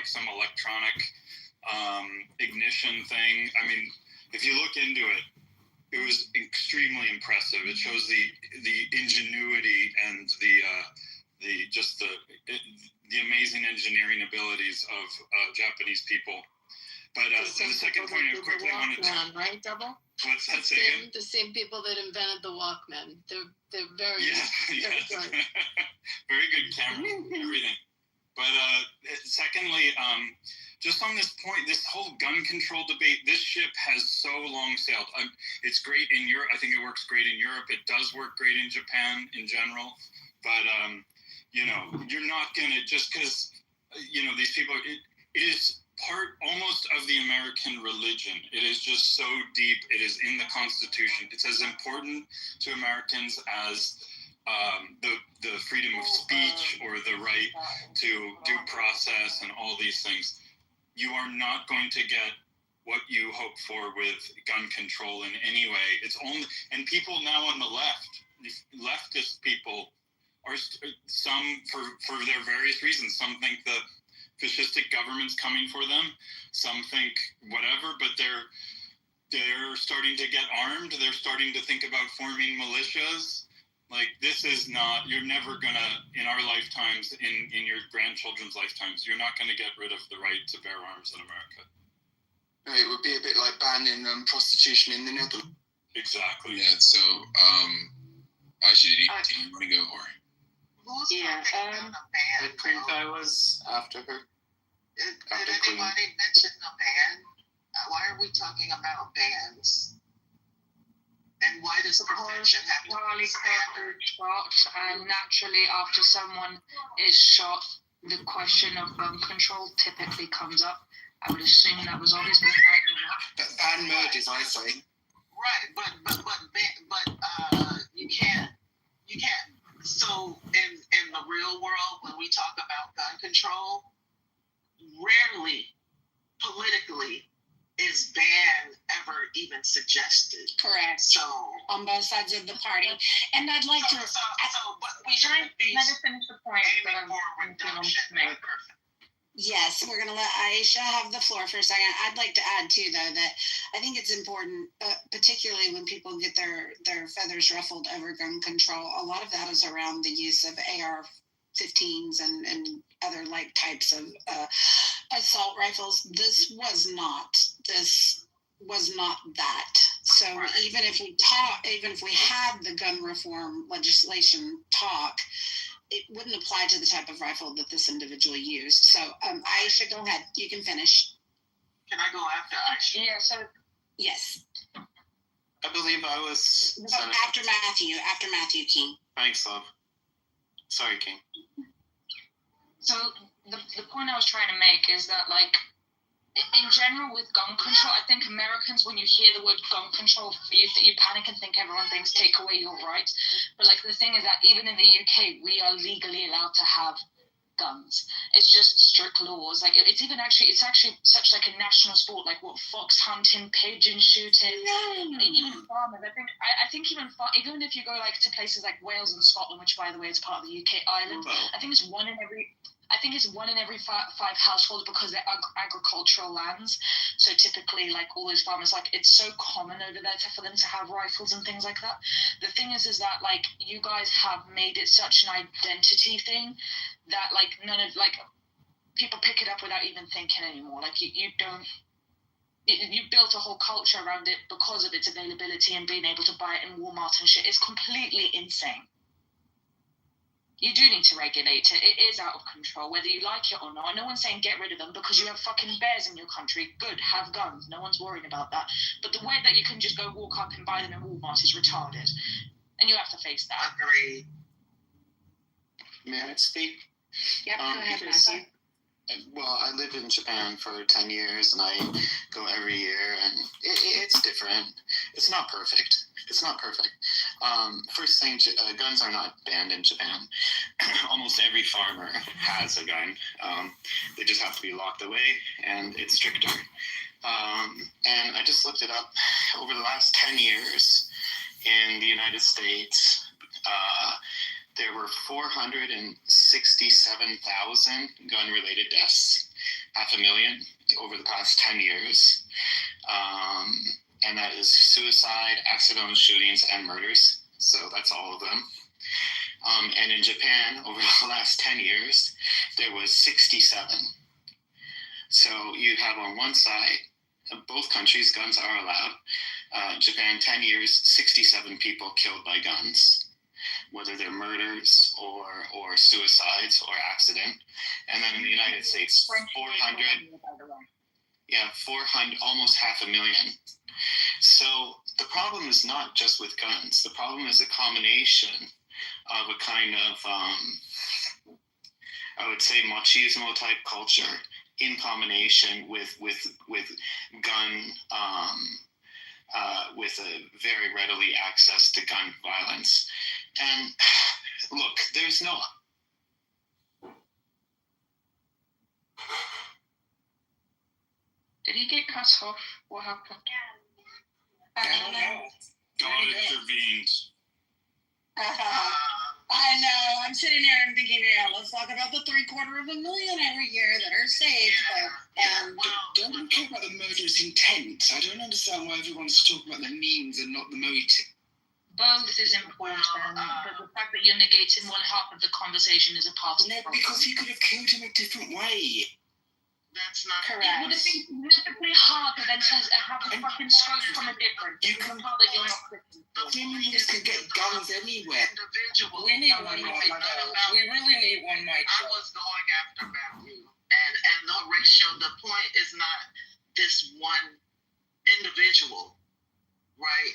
like some electronic ignition thing. I mean, if you look into it, it was extremely impressive. It shows the ingenuity and the amazing engineering abilities of Japanese people. But the second point I quickly wanted to... right, Double? What's that saying? The same people that invented the Walkman. They're very good. Very good camera, everything. But secondly, just on this point, this whole gun control debate, this ship has so long sailed. It's great in Europe. I think it works great in Europe. It does work great in Japan in general. But, you're not going to, just because, these people, it is part almost of the American religion. It is just so deep. It is in the Constitution. It's as important to Americans as the freedom of speech or the right to due process and all these things. You are not going to get what you hope for with gun control in any way. It's only, and people now on the left, leftist people, are some for their various reasons. Some think the fascistic government's coming for them. Some think whatever, but they're starting to get armed. They're starting to think about forming militias. Like, this is not, you're never gonna, in our lifetimes, in your grandchildren's lifetimes, you're not gonna get rid of the right to bear arms in America. It would be a bit like banning prostitution in the Netherlands. Exactly. Yeah, so, actually, do you want to go, or? I think I was after her. Did anybody mention a ban? Why are we talking about bans? And why does prevention have to be shot? And naturally, after someone is shot, the question of gun control typically comes up. I would assume that was always going to ban murders, I say. Right, but you can't. So in the real world, when we talk about gun control, rarely politically is ban ever even suggested. Correct. So on both sides of the party, and I'd like to. But we should be let us finish the point. aiming for reduction. Yes, we're going to let Aisha have the floor for a second. I'd like to add, too, though, that I think it's important, particularly when people get their feathers ruffled over gun control. A lot of that is around the use of AR-15s and other like types of assault rifles. This was not that. So even if we had the gun reform legislation talk, it wouldn't apply to the type of rifle that this individual used. So, Aisha, go ahead. You can finish. Can I go after Aisha? Yeah, so... Yes. I believe I was... After Matthew King. Thanks, love. Sorry, King. So, the point I was trying to make is that, like, in general with gun control, I think Americans, when you hear the word gun control, you panic and think everyone thinks take away your rights. But like the thing is that even in the UK, we are legally allowed to have guns. It's just strict laws. Like it's actually such like a national sport, like what fox hunting, pigeon shooting, even farmers. I think even if you go like to places like Wales and Scotland, which by the way is part of the UK island, I think it's one in every five households because they're agricultural lands. So typically, like all those farmers, like it's so common over there for them to have rifles and things like that. The thing is that like you guys have made it such an identity thing that like none of like people pick it up without even thinking anymore. Like you built a whole culture around it because of its availability and being able to buy it in Walmart and shit. It's completely insane. You do need to regulate it. It is out of control, whether you like it or not. No one's saying get rid of them because you have fucking bears in your country. Good, have guns. No one's worrying about that. But the way that you can just go walk up and buy them in Walmart is retarded. And you have to face that. Agreed. May I speak? Yep, go ahead, Matthew. Well, I lived in Japan for 10 years, and I go every year, and it's different. It's not perfect. First thing, guns are not banned in Japan. Almost every farmer has a gun. They just have to be locked away, and it's stricter. And I just looked it up. Over the last 10 years in the United States, there were 467,000 gun-related deaths. 500,000 over the past 10 years. And that is suicide, accidental shootings, and murders. So that's all of them. And in Japan, over the last 10 years, there was 67. So you have on one side, both countries, guns are allowed. Japan, 10 years, 67 people killed by guns, whether they're murders or suicides or accident. And then in the United States, 400, 400, almost 500,000. So the problem is not just with guns. The problem is a combination of a kind of, I would say, machismo type culture in combination with gun, with a very readily access to gun violence. And look, there's no. Did he get cut off? What happened? I don't know. God intervened. I know. I'm sitting here and thinking, let's talk about the 750,000 every year that are saved. Don't we talk about the murderous intent? I don't understand why everyone's talking about the means and not the motive. Both is important, but the fact that you're negating one half of the conversation is a part of the problem. Because he could have killed him a different way. That's not It would have been significantly harder than to have a fucking stroke from a difference. You can can- tell that you're not Christian. Criminals can get guns anywhere. individual. We need one mic. We really need one mic. I was going after Matthew, and no ratio. The point is not this one individual, right?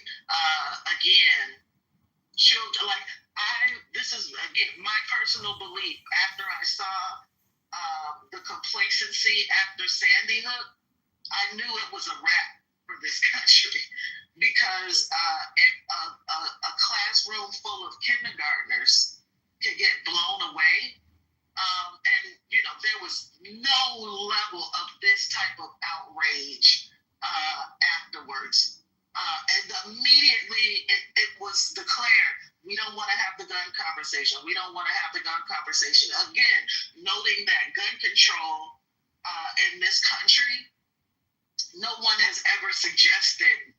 Again, children. Like this is again my personal belief. After I saw the complacency after Sandy Hook, I knew it was a wrap for this country because if a classroom full of kindergartners could get blown away, and there was no level of this type of outrage afterwards, and immediately it was declared, we don't want to have the gun conversation. We don't want to have the gun conversation. Again, noting that gun control in this country, no one has ever suggested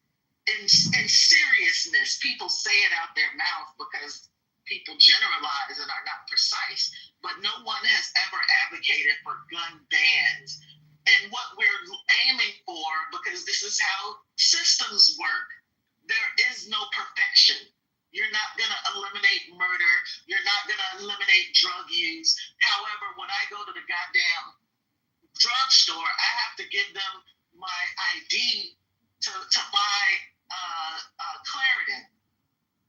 in seriousness. People say it out their mouth because people generalize and are not precise, but no one has ever advocated for gun bans. And what we're aiming for, because this is how systems work, there is no perfection. You're not going to eliminate murder. You're not going to eliminate drug use. However, when I go to the goddamn drugstore, I have to give them my ID to buy Claritin.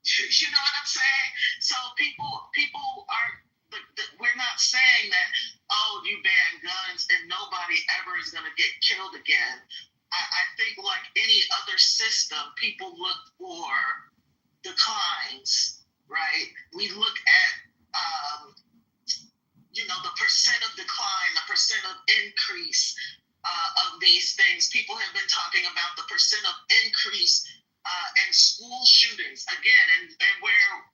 You know what I'm saying? So people are, we're not saying that, oh, you ban guns and nobody ever is going to get killed again. I think like any other system, people look for declines, right? We look at, the percent of decline, the percent of increase of these things. People have been talking about the percent of increase in school shootings again, and where,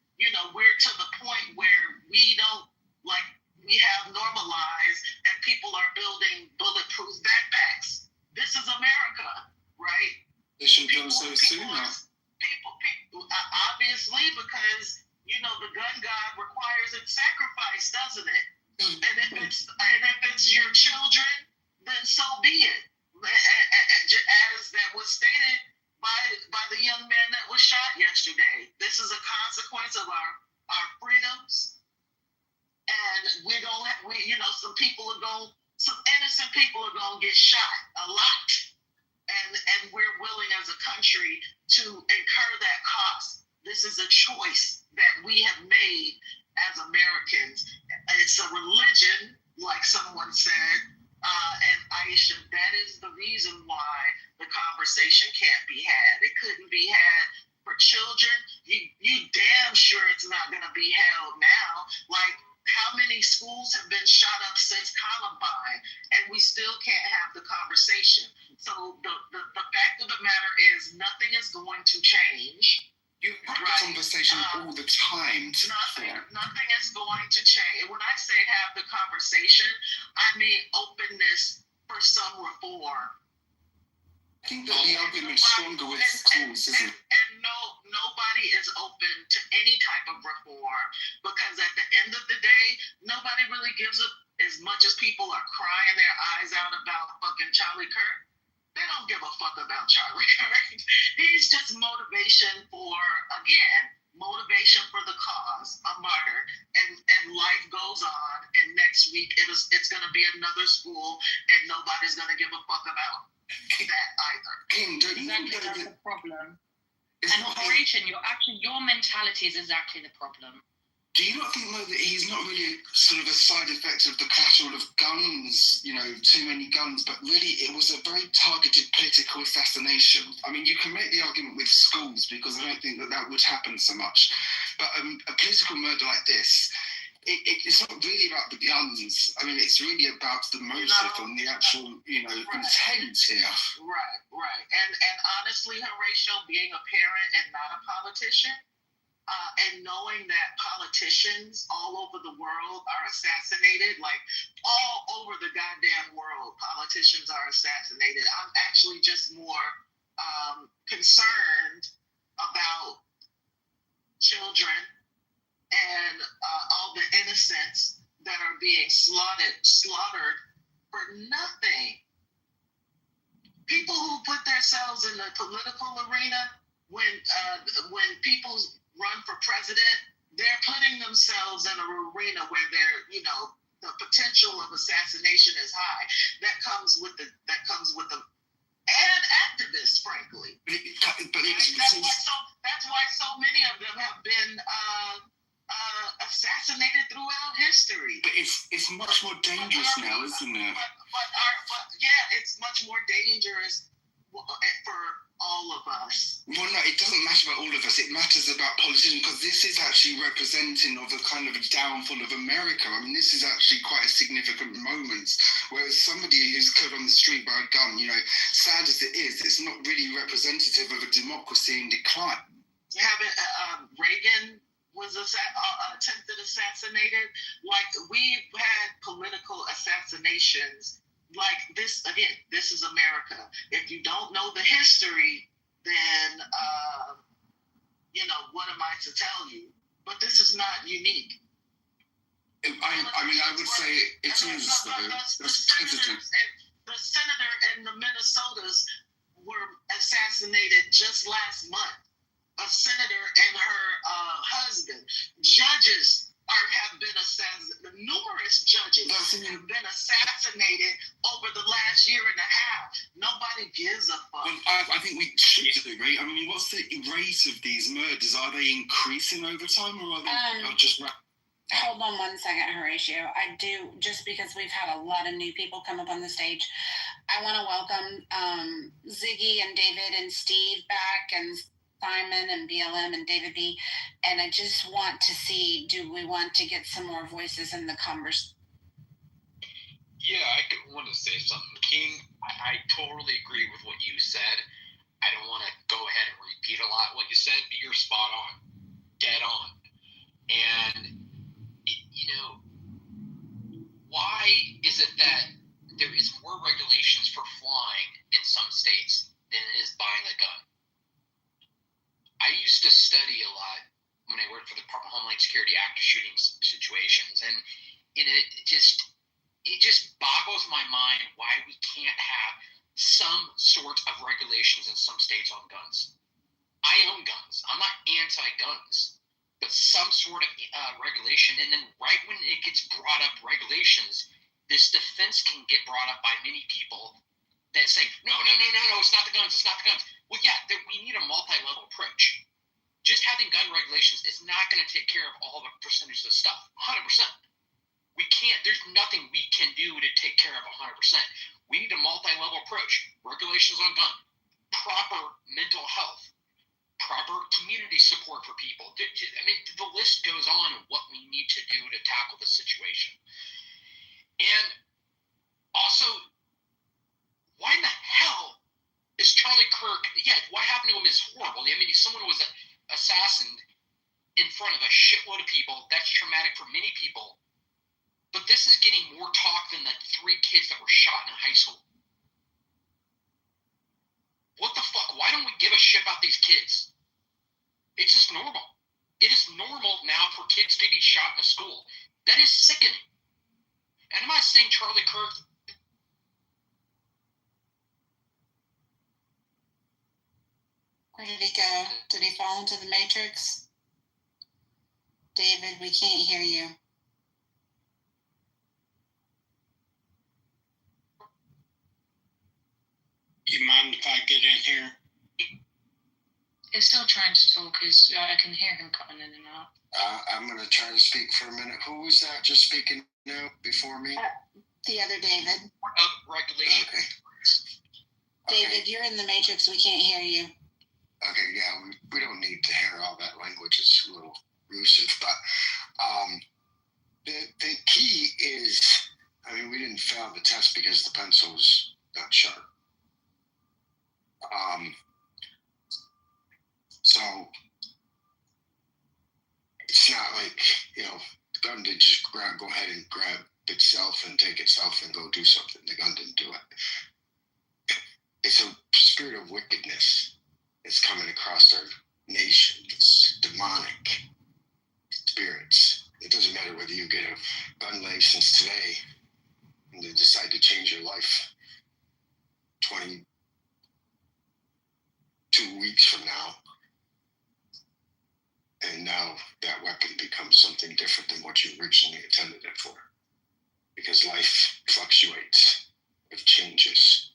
we're to the point where we have normalized and people are building bulletproof backpacks. This is America, right? They should have done so sooner. People, obviously, because the gun god requires its sacrifice, doesn't it? And if it's your children, then so be it. As that was stated by the young man that was shot yesterday, this is a consequence of our freedoms, and some innocent people are going to get shot a lot. And we're willing as a country to incur that cost. This is a choice that we have made as Americans. It's a religion, like someone said, and Aisha, that is the reason why the conversation can't be had. It couldn't be had for children. You damn sure it's not going to be held now. Like, how many schools have been shot up since Columbine, and we still can't have the conversation? So the fact of the matter is, nothing is going to change. You have the conversation all the time. Nothing is going to change. When I say have the conversation, I mean openness for for some reform. I think that the argument's stronger with schools, isn't it? And nobody is open to any type of reform, because at the end of the day, nobody really gives a, as much as people are crying their eyes out about fucking Charlie Kirk. They don't give a fuck about Charlie Kirk. He's just motivation for, again, motivation for the cause, a martyr, and life goes on. And next week it's going to be another school, and nobody's going to give a fuck about that either. King, don't you think Exactly, that that's the problem. it's And not, Horatio, your mentality is exactly the problem. do you not think, though, that he's not really sort of a side effect of the collateral of guns, you know, too many guns, but really it was a very targeted political assassination? I mean, you can make the argument with schools, because I don't think that would happen so much. But a political murder like this, it's not really about the guns. I mean, it's really about the motive and the actual, you know, intent here. Right. And honestly, Horatio, being a parent and not a politician, and knowing that politicians all over the world are assassinated, like all over the goddamn world, politicians are assassinated. I'm actually just more concerned about children and all the innocents that are being slaughtered for nothing. People who put themselves in the political arena, when people run for president, they're putting themselves in an arena where they're, you know, the potential of assassination is high. That comes with the and activists, frankly. That's why so many of them have been assassinated throughout history. But it's much more dangerous now, isn't it? But yeah, it's much more dangerous for all of us. Well, no, it doesn't matter about all of us. It matters about politicians, because this is actually representing of a kind of a downfall of America. I mean, this is actually quite a significant moment. Whereas somebody who's killed on the street by a gun, you know, sad as it is, it's not really representative of a democracy in decline. Reagan was attempted assassinated. Like, we've had political assassinations like this. Again, this is America. If you don't know the history, then you know, what am I to tell you? But this is not unique. I mean, I would say it is, though. The senator and the Minnesotas were assassinated just last month. A senator and her husband. Judges have been assassinated. Numerous judges have been assassinated over the last year and a half. Nobody gives a fuck. Well, I think we should agree. I mean, what's the rate of these murders? Are they increasing over time, or are they just... Hold on one second, Horatio. I do, just because we've had a lot of new people come up on the stage, I want to welcome Ziggy and David and Steve back, and Simon and BLM and David B. And I just want to see, do we want to get some more voices in the conversation? Yeah, I want to say something. King, I totally agree with what you said. I don't want to go ahead and repeat a lot what you said, but you're spot on. Dead on. And, you know, why is it that there is more regulations for flying in some states than it is buying a gun? I used to study a lot when I worked for the Department of Homeland Security active shooting situations, and it just boggles my mind why we can't have some sort of regulations in some states on guns. I own guns. I'm not anti-guns, but some sort of regulation, and then right when it gets brought up regulations, this defense can get brought up by many people that say, no, it's not the guns, it's not the guns. Well, yeah, we need a multi-level approach. Just having gun regulations is not going to take care of all the percentages of stuff, 100%. We can't, there's nothing we can do to take care of 100%. We need a multi-level approach. Regulations on gun, proper mental health, proper community support for people. I mean, the list goes on of what we need to do to tackle the situation. And also, why in the hell is Charlie Kirk, what happened to him is horrible. I mean, someone was assassinated in front of a shitload of people. That's traumatic for many people. But this is getting more talk than the 3 kids that were shot in high school. give a shit about these kids. It's just normal. It is normal now for kids to be shot in a school. That is sickening. And I'm not saying Charlie Kirk. Where did he go? Did he fall into the matrix? David, we can't hear you. You mind if I get in here? He's still trying to talk. I can hear him cutting in and out. I'm going to try to speak for a minute. Who was that just speaking now before me? The other David. Regulation. Okay. David, you're in the matrix. We can't hear you. Okay, yeah, we don't need to hear all that language. It's a little elusive, but the key is, I mean, we didn't fail the test because the pencil was not sharp. So it's not like, you know, the gun didn't just go ahead and grab itself and take itself and go do something. The gun didn't do it. It's a spirit of wickedness that's coming across our nation. It's demonic spirits. It doesn't matter whether you get a gun license today and then decide to change your life 22 weeks from now, and now that weapon becomes something different than what you originally intended it for. Because life fluctuates, it changes,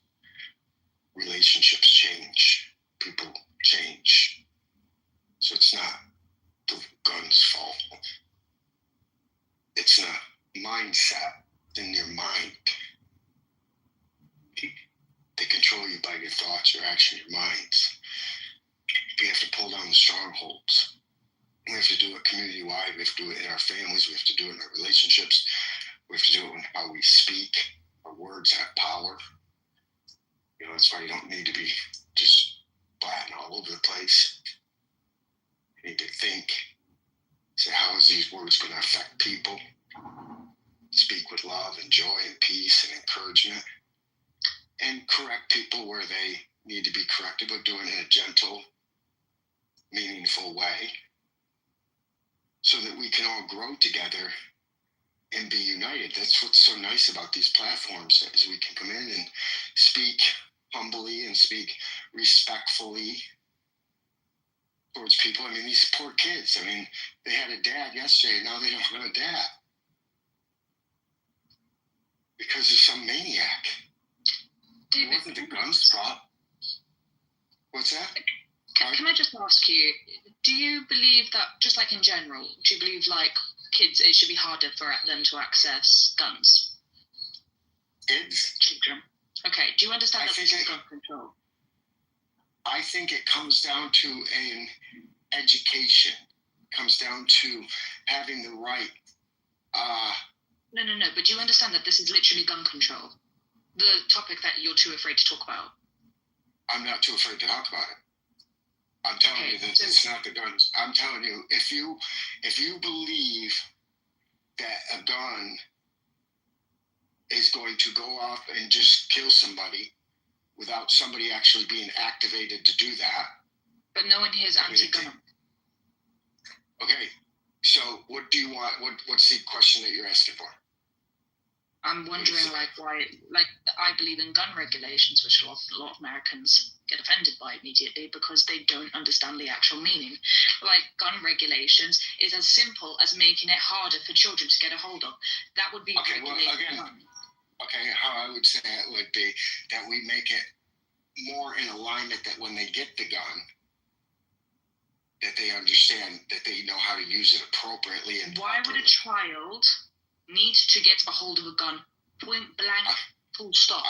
relationships change, people change. So it's not the gun's fault. It's not mindset in your mind. They control you by your thoughts, your action, your minds. We have to pull down the strongholds. We have to do it community-wide. We have to do it in our families. We have to do it in our relationships. We have to do it in how we speak. Our words have power. You know, that's why you don't need to be just blatting all over the place. You need to think. Say, how is these words going to affect people? Speak with love and joy and peace and encouragement. And correct people where they need to be corrected, but do it in a gentle, meaningful way, so that we can all grow together and be united. That's what's so nice about these platforms, is we can come in and speak humbly and speak respectfully towards people. I mean, these poor kids, I mean, they had a dad yesterday, now they don't have a dad because of some maniac. It wasn't the gun's fault. What's that? Can I just ask you, do you believe that, just like in general, do you believe like kids, it should be harder for them to access guns? Kids? Children. Okay, do you understand that this is gun control? I think it comes down to an education. It comes down to having the right. No, but do you understand that this is literally gun control? The topic that you're too afraid to talk about. I'm not too afraid to talk about it. I'm telling you that it's not the guns. I'm telling you, if you believe that a gun is going to go off and just kill somebody without somebody actually being activated to do that. But no one here is anti-gun. Okay, so what do you want? What's the question that you're asking for? I'm wondering, like, why, like, I believe in gun regulations, which a lot of Americans get offended by immediately because they don't understand the actual meaning. Like, gun regulations is as simple as making it harder for children to get a hold of. That would be regulating guns. Okay, how I would say it would be that we make it more in alignment that when they get the gun, that they understand that they know how to use it appropriately and why would a child need to get a hold of a gun, point blank, full stop?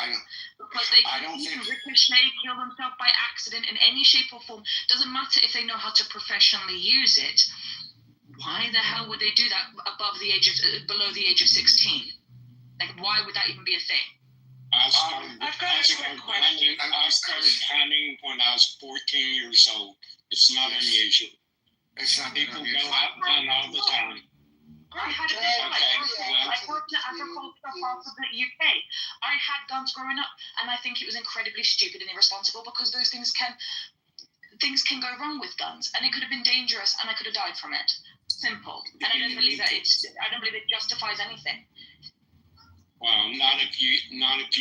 Because they can ricochet, kill themselves by accident in any shape or form. Doesn't matter if they know how to professionally use it. Why the hell would they do that below the age of 16? Like, why would that even be a thing? I've started hunting when I was 14 years old. It's not unusual. It's not people go out and hunt all the time. I had it I worked in agriculture part of the UK. I had guns growing up, and I think it was incredibly stupid and irresponsible because those things can things can go wrong with guns, and it could have been dangerous, and I could have died from it. Simple. And I don't believe that it justifies anything. Well, not if you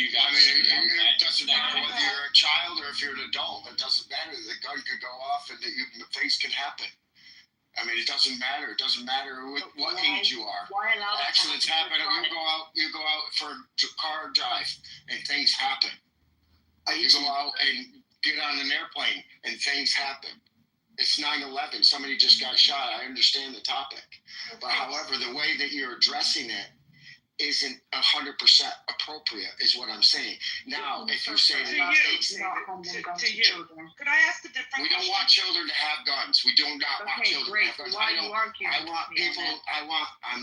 guys. It doesn't matter whether you're a child or if you're an adult. It doesn't matter. The gun could go off and things can happen. I mean, it doesn't matter. It doesn't matter what age you are. Why allow that? Accidents happen. You go out for a car drive and things happen. You go out and get on an airplane and things happen. It's 9/11. Somebody just got shot. I understand the topic. But however, the way that you're addressing it isn't 100% appropriate, is what I'm saying. Now, if you say To that you, could I ask a different we don't want children to have guns, we do not want children to have guns. I'm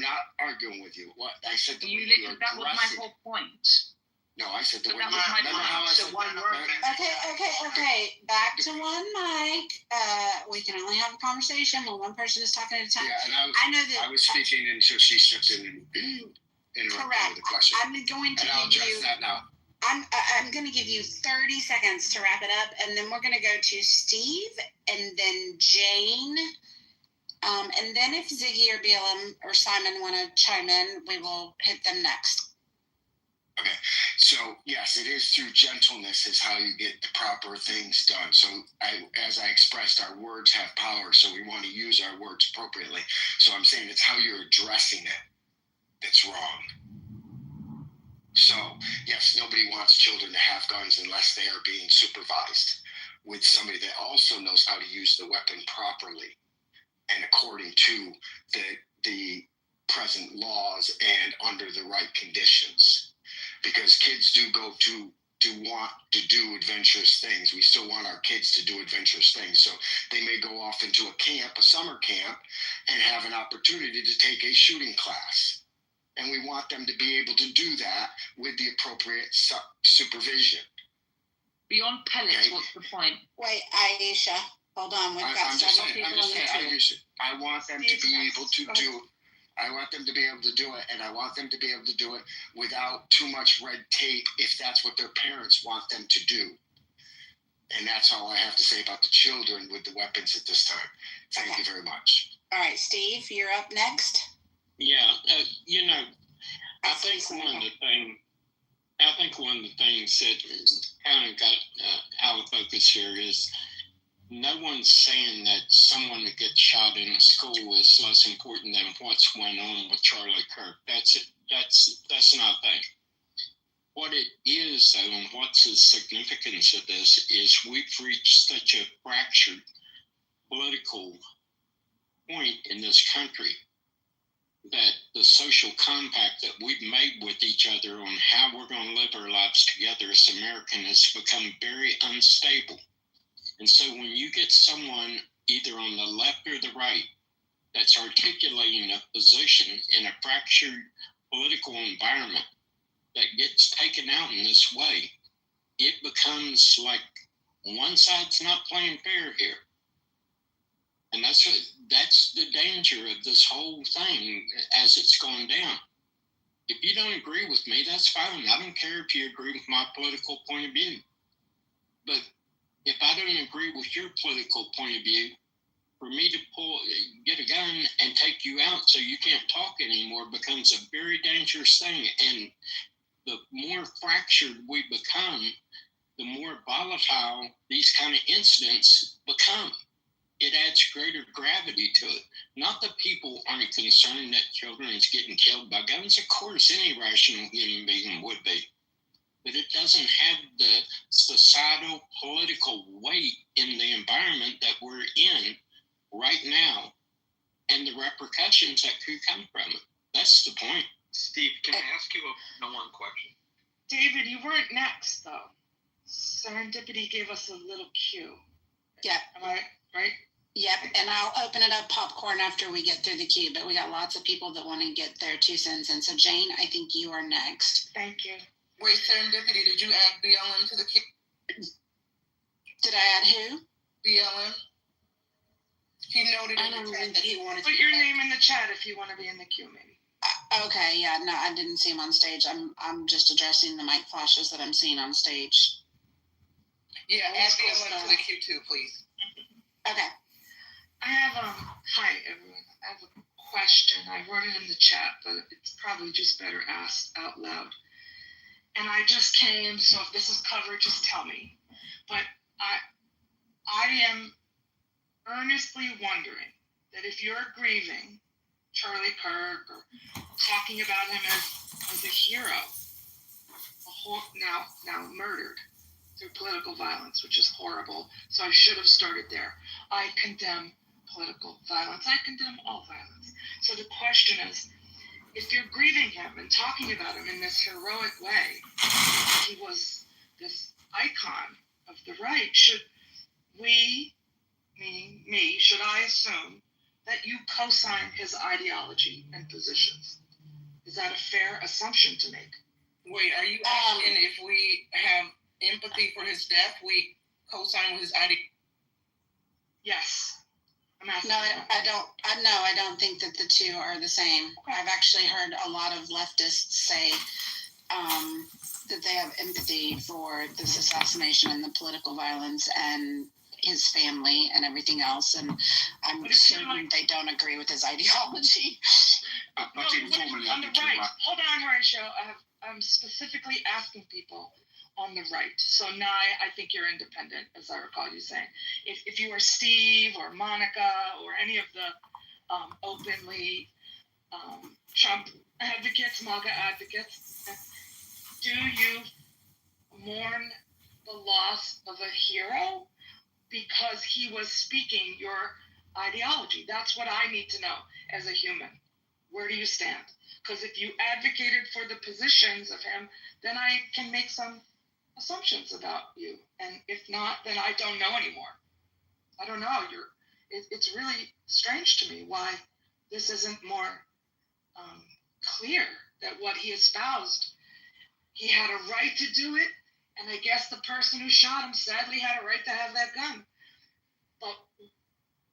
not arguing with you. What I said, That was my whole point. No, I said the But way that was my remember how I point. said Okay. Back to one mic. We can only have a conversation when one person is talking at a time. Yeah, and I know that. I was speaking until she stepped in and interrupted Correct. with a question. I'm going to And I'll give address you. that now. I'm going to give you 30 seconds to wrap it up, and then we're going to go to Steve, and then Jane, and then if Ziggy or BLM or Simon want to chime in, we will hit them next. Okay, so yes, it is through gentleness is how you get the proper things done. So as I expressed, our words have power, so we want to use our words appropriately. So I'm saying it's how you're addressing it that's wrong. So yes, nobody wants children to have guns unless they are being supervised with somebody that also knows how to use the weapon properly and according to the present laws and under the right conditions. Because kids do go to want to do adventurous things. We still want our kids to do adventurous things. So they may go off into a summer camp, and have an opportunity to take a shooting class. And we want them to be able to do that with the appropriate supervision. Beyond pellets, Okay. what's the point? Wait, Aisha, hold on. We've got several people in the queue. I want them to be able to do. I want them to be able to do it, and I want them to be able to do it without too much red tape if that's what their parents want them to do. And that's all I have to say about the children with the weapons at this time. Thank you very much. All right, Steve, you're up next. Yeah, I think one of the things that kind of got out of focus here is no one's saying that someone that gets shot in a school is less important than what's going on with Charlie Kirk. That's it. That's not a thing. What it is, though, and what's the significance of this is we've reached such a fractured political point in this country that the social compact that we've made with each other on how we're going to live our lives together as Americans has become very unstable. And so when you get someone either on the left or the right that's articulating a position in a fractured political environment that gets taken out in this way, it becomes like one side's not playing fair here. And that's the danger of this whole thing as it's going down. If you don't agree with me, that's fine. I don't care if you agree with my political point of view. But if I don't agree with your political point of view, for me to get a gun and take you out so you can't talk anymore becomes a very dangerous thing. And the more fractured we become, the more volatile these kind of incidents become. It adds greater gravity to it. Not that people aren't concerned that children is getting killed by guns. Of course, any rational human being would be. But it doesn't have the societal political weight in the environment that we're in right now and the repercussions that could come from it. That's the point. Steve, can I ask you one question? David, you weren't next, though. Serendipity gave us a little cue. Yep. Am I right? Yep, and I'll open it up popcorn after we get through the queue, but we got lots of people that want to get their 2 cents in. So, Jane, I think you are next. Thank you. Wait, Serendipity, did you add BLM to the queue? Did I add who? BLM? He noted in the chat that he wanted to put your name in the chat if you want to be in the queue, maybe. Okay, yeah, no, I didn't see him on stage. I'm just addressing the mic flashes that I'm seeing on stage. Yeah, add BLM to the queue too, please. Okay. I have hi everyone. I have a question. I wrote it in the chat, but it's probably just better asked out loud. And I just came, so if this is covered, just tell me. But I am earnestly wondering that if you're grieving Charlie Kirk or talking about him as a hero, now murdered through political violence, which is horrible. So I should have started there. I condemn political violence. I condemn all violence. So the question is, if you're grieving him and talking about him in this heroic way, he was this icon of the right, should we, meaning me, should I assume that you co-sign his ideology and positions? Is that a fair assumption to make? Wait, are you asking if we have empathy for his death, we co-sign with his ideology? Yes. I'm asking. No, I don't think that the two are the same. I've actually heard a lot of leftists say that they have empathy for this assassination and the political violence and his family and everything else, and I'm certain they don't agree with his ideology. On the right. Hold on, Horatio. I'm specifically asking people on the right. So Nye, I think you're independent, as I recall you saying. If you were Steve or Monica or any of the openly Trump advocates, MAGA advocates, do you mourn the loss of a hero because he was speaking your ideology? That's what I need to know as a human. Where do you stand? Because if you advocated for the positions of him, then I can make some assumptions about you. And if not, then I don't know anymore. I don't know. It's really strange to me why this isn't more clear that what he espoused, he had a right to do it, and I guess the person who shot him sadly had a right to have that gun. But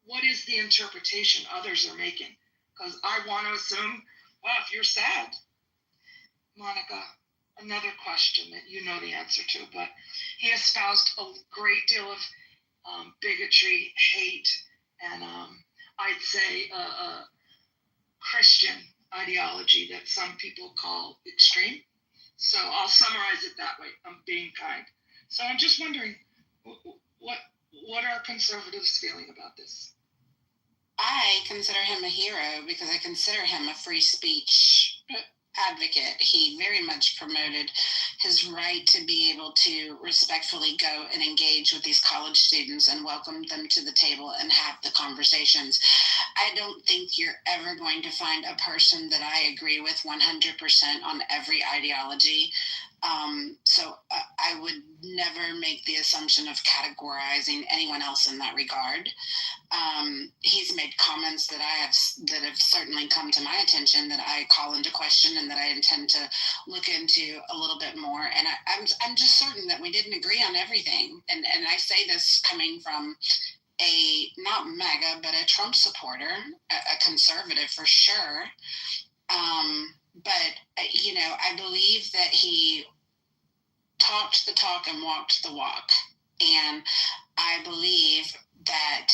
what is the interpretation others are making? Because I want to assume, well, if you're sad, Monica, another question that you know the answer to, but he espoused a great deal of bigotry, hate, and I'd say a Christian ideology that some people call extreme. So I'll summarize it that way. I'm being kind. So I'm just wondering, what are conservatives feeling about this? I consider him a hero because I consider him a free speech advocate. He very much promoted his right to be able to respectfully go and engage with these college students and welcome them to the table and have the conversations. I don't think you're ever going to find a person that I agree with 100% on every ideology. So I would never make the assumption of categorizing anyone else in that regard. He's made comments that have certainly come to my attention that I call into question and that I intend to look into a little bit more. And I'm just certain that we didn't agree on everything. And I say this coming from a not MAGA but a Trump supporter, a conservative for sure. But I believe that he talked the talk and walked the walk, and I believe that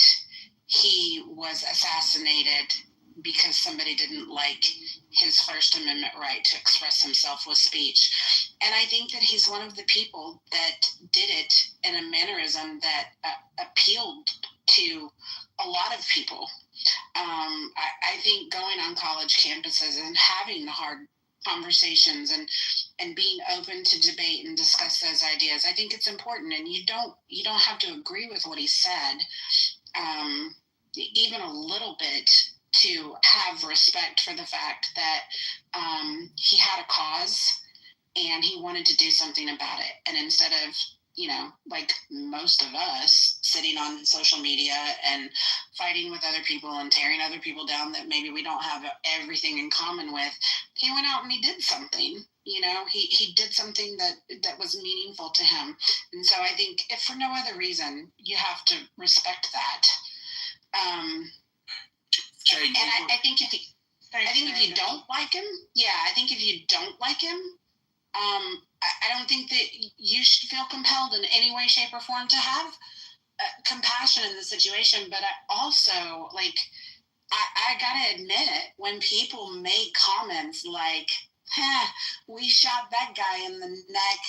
he was assassinated because somebody didn't like his First Amendment right to express himself with speech. And I think that he's one of the people that did it in a mannerism that appealed to a lot of people. I think going on college campuses and having the hard conversations and being open to debate and discuss those ideas, I think it's important. And you don't have to agree with what he said, even a little bit, to have respect for the fact that he had a cause and he wanted to do something about it. And instead of, like most of us, sitting on social media and fighting with other people and tearing other people down that maybe we don't have everything in common with, he went out and he did something. He did something that was meaningful to him. And so I think, if for no other reason, you have to respect that. Jane, and I think if you don't like him, I don't think that you should feel compelled in any way, shape, or form to have compassion in the situation, but I also like I gotta admit when people make comments like, we shot that guy in the neck,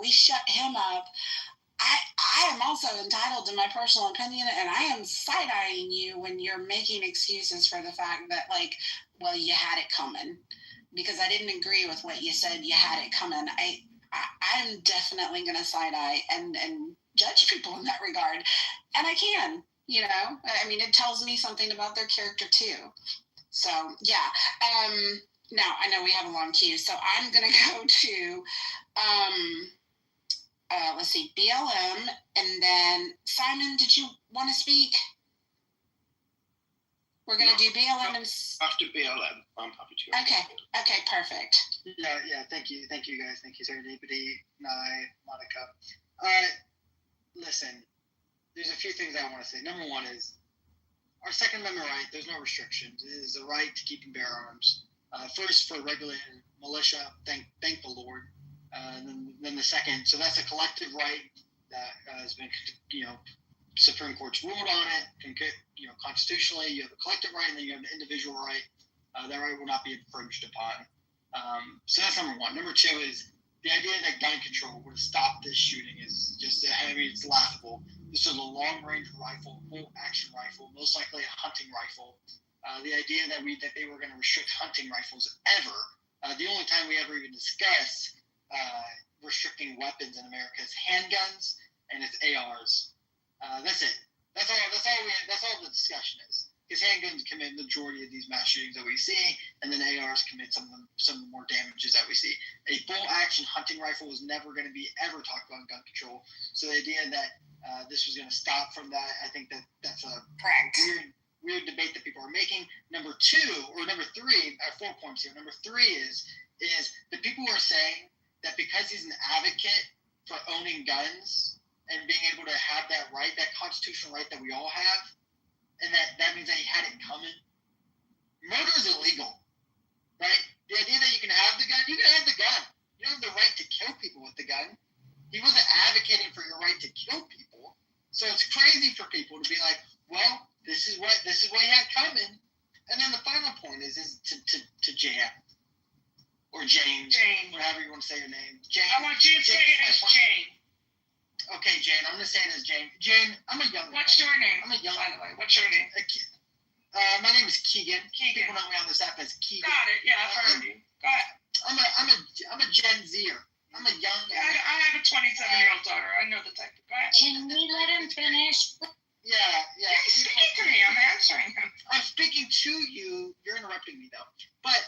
we shut him up. I am also entitled to my personal opinion, and I am side-eyeing you when you're making excuses for the fact that, like, well, you had it coming. Because I didn't agree with what you said, you had it coming. I'm definitely going to side-eye and judge people in that regard. And I can, I mean, it tells me something about their character too. So, yeah. Now, I know we have a long queue, so I'm going to go to, let's see, BLM, and then Simon, did you want to speak? We're going to do BLM and... After BLM, I'm happy to. Okay, perfect. Yeah, thank you guys. Thank you, Serendipity, Nye, Monica. Listen, there's a few things I want to say. Number one is, our Second Amendment right, there's no restrictions. It is the right to keep and bear arms. First, for regulated militia, thank the Lord. Then the second, so that's a collective right that has been, Supreme Court's ruled on it. Constitutionally, you have a collective right, and then you have an individual right. That right will not be infringed upon. So that's number one. Number two is the idea that gun control would stop this shooting is just, it's laughable. This is a long-range rifle, full-action rifle, most likely a hunting rifle. The idea that they were going to restrict hunting rifles ever. The only time we ever even discuss restricting weapons in America is handguns and it's ARs. That's it. That's all the discussion is. Because handguns commit the majority of these mass shootings that we see, and then ARs commit some of the more damages that we see. A full-action hunting rifle was never going to be ever talked about in gun control. So the idea that this was going to stop from that, I think that's a weird debate that people are making. Number three, I have 4 points here. Number three is the people who are saying that because he's an advocate for owning guns and being able to have that right, that constitutional right that we all have, and that means that he had it coming. Murder is illegal, right? The idea that you can have the gun, you can have the gun. You don't have the right to kill people with the gun. He wasn't advocating for your right to kill people. So it's crazy for people to be like, well, this is what he had coming. And then the final point is to Jan. Or Jane, whatever you want to say your name. Jane. I want you to say it as Jane. Okay, Jane. I'm going to say it as Jane. Jane, I'm a young What's your name? I'm a young by the way. What's your name? My name is Keegan. People know me on this app as Keegan. Got it. Yeah, I've heard you. Go ahead. I'm a Gen Zer. I'm a young. Yeah, I have a 27-year-old daughter. I know the type. Go ahead. Can we let him finish? Yeah. He's speaking to me. I'm answering him. I'm speaking to you. You're interrupting me though. But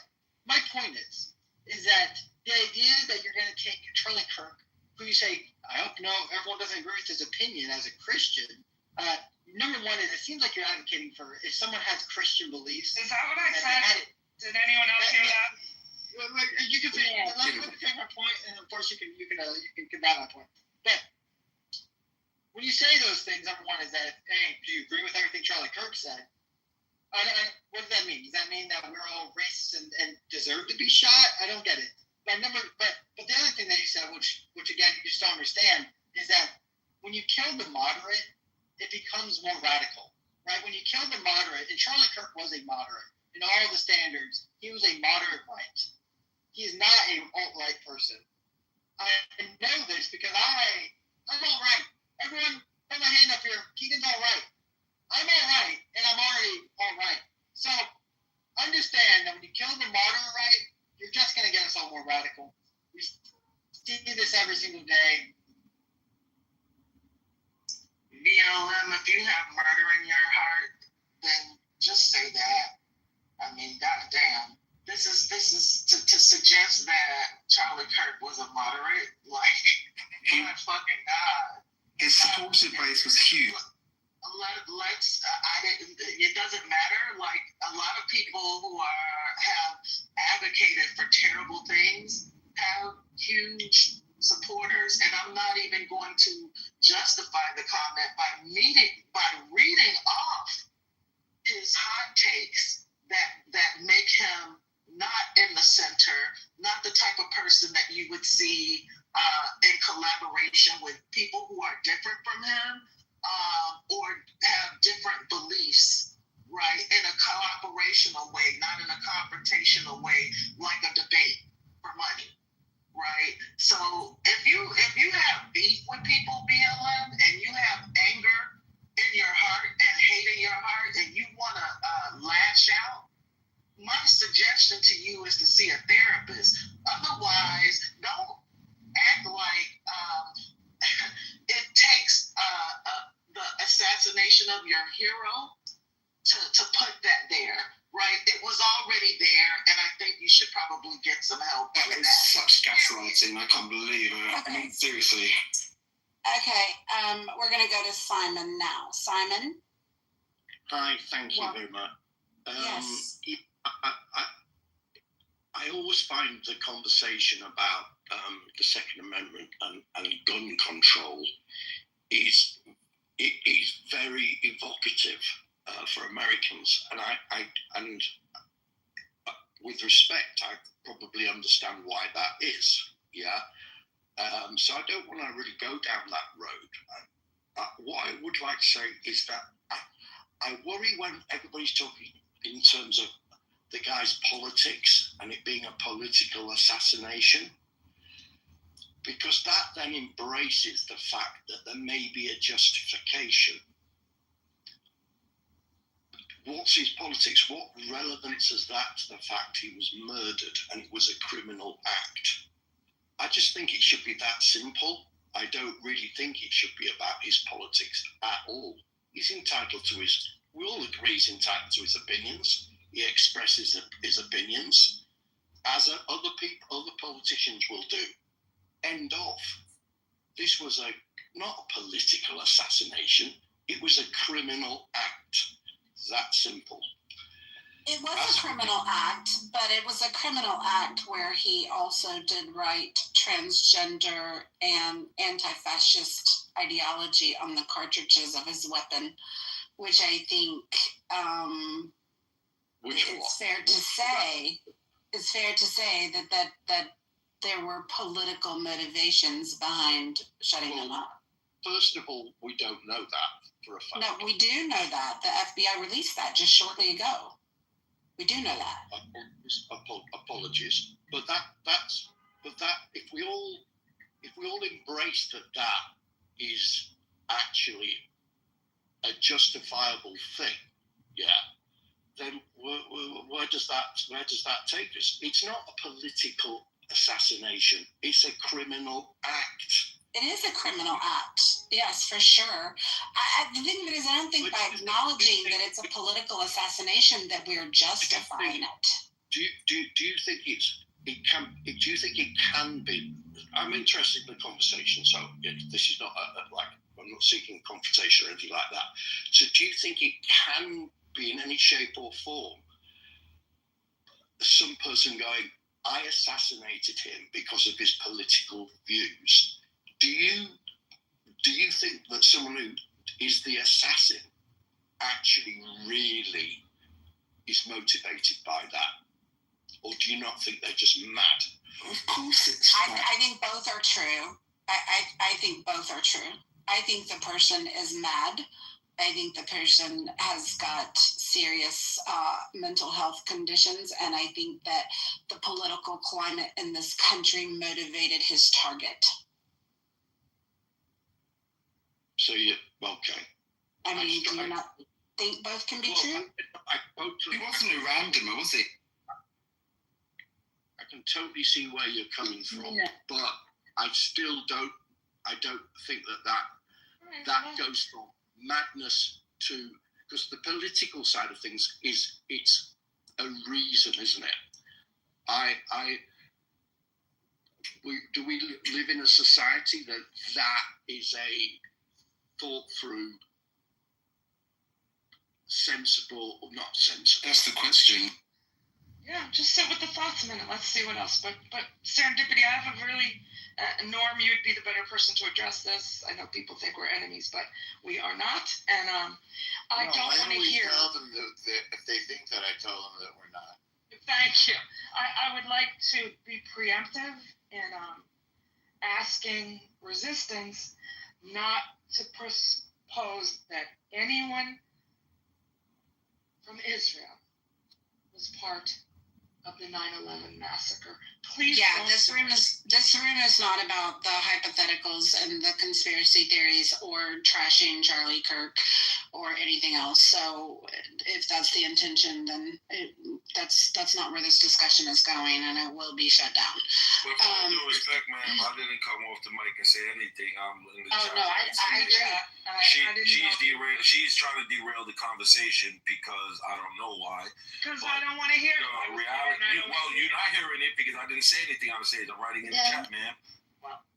my point is that the idea that you're going to take Charlie Kirk, who you say, I hope everyone doesn't agree with his opinion as a Christian. Number one is it seems like you're advocating for if someone has Christian beliefs. Is that what I said? Did anyone else hear that? You can let me take my point, and of course you can combat my point. But when you say those things, number one is that, hey, do you agree with everything Charlie Kirk said? What does that mean? Does that mean that we're all racist and deserve to be shot? I don't get it. But the other thing that you said, which again you just don't understand, is that when you kill the moderate, it becomes more radical, right? When you kill the moderate, and Charlie Kirk was a moderate in all the standards, he was a moderate right. He is not a alt-right person. I know this because I'm all right. Everyone, put my hand up here. Keegan's all right. I'm all right, and I'm already all right. So understand that when you kill the moderate right, you're just going to get us all more radical. We see this every single day. BLM, if you have murder in your heart, then just say that. I mean, goddamn. This is to suggest that Charlie Kirk was a moderate. Like, my fucking God. His supporter base was huge. It doesn't matter. Like, a lot of people who have advocated for terrible things have huge supporters, and I'm not even going to justify the comment by reading off his hot takes that make him not in the center, not the type of person that you would see in collaboration with people who are different from him. or have different beliefs, right, in a cooperational way, not in a confrontational way, like a debate for money, right? So if you have beef with people, BLM, and you have anger in your heart and hate in your heart, and you want to lash out, my suggestion to you is to see a therapist. Otherwise, don't act like it takes the assassination of your hero to put that there, right? It was already there, and I think you should probably get some help. That is such gaslighting. I can't believe it. I mean, seriously. Okay, we're going to go to Simon now. Simon? Hi, thank you very much. Yes. I always find the conversation about the Second Amendment and gun control is very evocative for Americans, and with respect, I probably understand why that is. Yeah. So I don't want to really go down that road. What I would like to say is that I worry when everybody's talking in terms of the guy's politics and it being a political assassination, because that then embraces the fact that there may be a justification. What's his politics? What relevance has that to the fact he was murdered and it was a criminal act? I just think it should be that simple. I don't really think it should be about his politics at all. He's entitled to we all agree he's entitled to his opinions. He expresses his opinions, as other politicians will do. End of. This was not a political assassination. It was a criminal act. That simple. It was a criminal act, but it was a criminal act where he also did write transgender and anti-fascist ideology on the cartridges of his weapon, which I think it's fair to say that there were political motivations behind shutting them up. First of all, we don't know that for a fact. No, we do know that. The FBI released that just shortly ago. We do know that. Apologies, but if we all embrace that is actually a justifiable thing, yeah, then where does that take us? It's not a political assassination. It's a criminal act. It is a criminal act, yes, for sure. The thing of it is, I don't think by acknowledging that it's a political assassination that we're justifying it. Do you think do you think it can be? I'm interested in the conversation, so this is not I'm not seeking confrontation or anything like that. So do you think it can be in any shape or form some person going, I assassinated him because of his political views? Do you think that someone who is the assassin actually really is motivated by that? Or do you not think they're just mad? Of course it's I think both are true. I think both are true. I think the person is mad. I think the person has got serious mental health conditions, and I think that the political climate in this country motivated his target. So okay. I mean, do you not think both can be true? It wasn't a randomer, was it? I can totally see where you're coming from, but I still don't. I don't think that goes from madness to, because the political side of things it's a reason, isn't it? Do we live in a society that is a thought through, sensible or not sensible? That's the question. Yeah, just sit with the thoughts a minute. Let's see what else. But serendipity, I have a really Norm, you'd be the better person to address this. I know people think we're enemies, but we are not. And I don't want to hear. Tell them that if they think that, I tell them that we're not. Thank you. I would like to be preemptive in asking resistance not to posed that anyone from Israel was part of the 9/11 massacre. Please. Yeah, this room is not about the hypotheticals and the conspiracy theories or trashing Charlie Kirk or anything else. So if that's the intention, then that's not where this discussion is going, and it will be shut down. With all due respect, ma'am, I didn't come off the mic and say anything. I'm in the chat. No, I agree. She's trying to derail the conversation because I don't know why. Because I don't want to hear it. No, reality. Well, you're not hearing it because I didn't say anything on the stage. I'm writing in the chat, ma'am.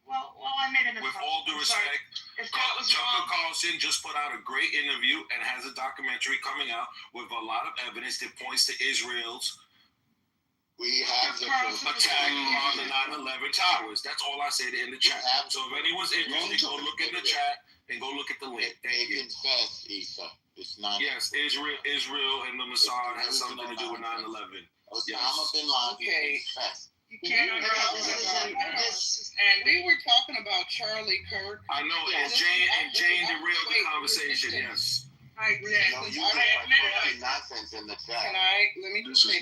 Well, I made an With all due respect, Tucker Carlson just put out a great interview and has a documentary coming out with a lot of evidence that points to Israel's attack on the 9/11 towers. That's all I said in the chat. So if anyone's interested, go look in the chat and go look at the link. Thank you. It's not. Yes, Israel and the Mossad has something to do with 9/11. Yes. Okay. You can't and we were talking about Charlie Kirk. I know, and Jane derailed the conversation. Yes. I nonsense in the chat. Let me just say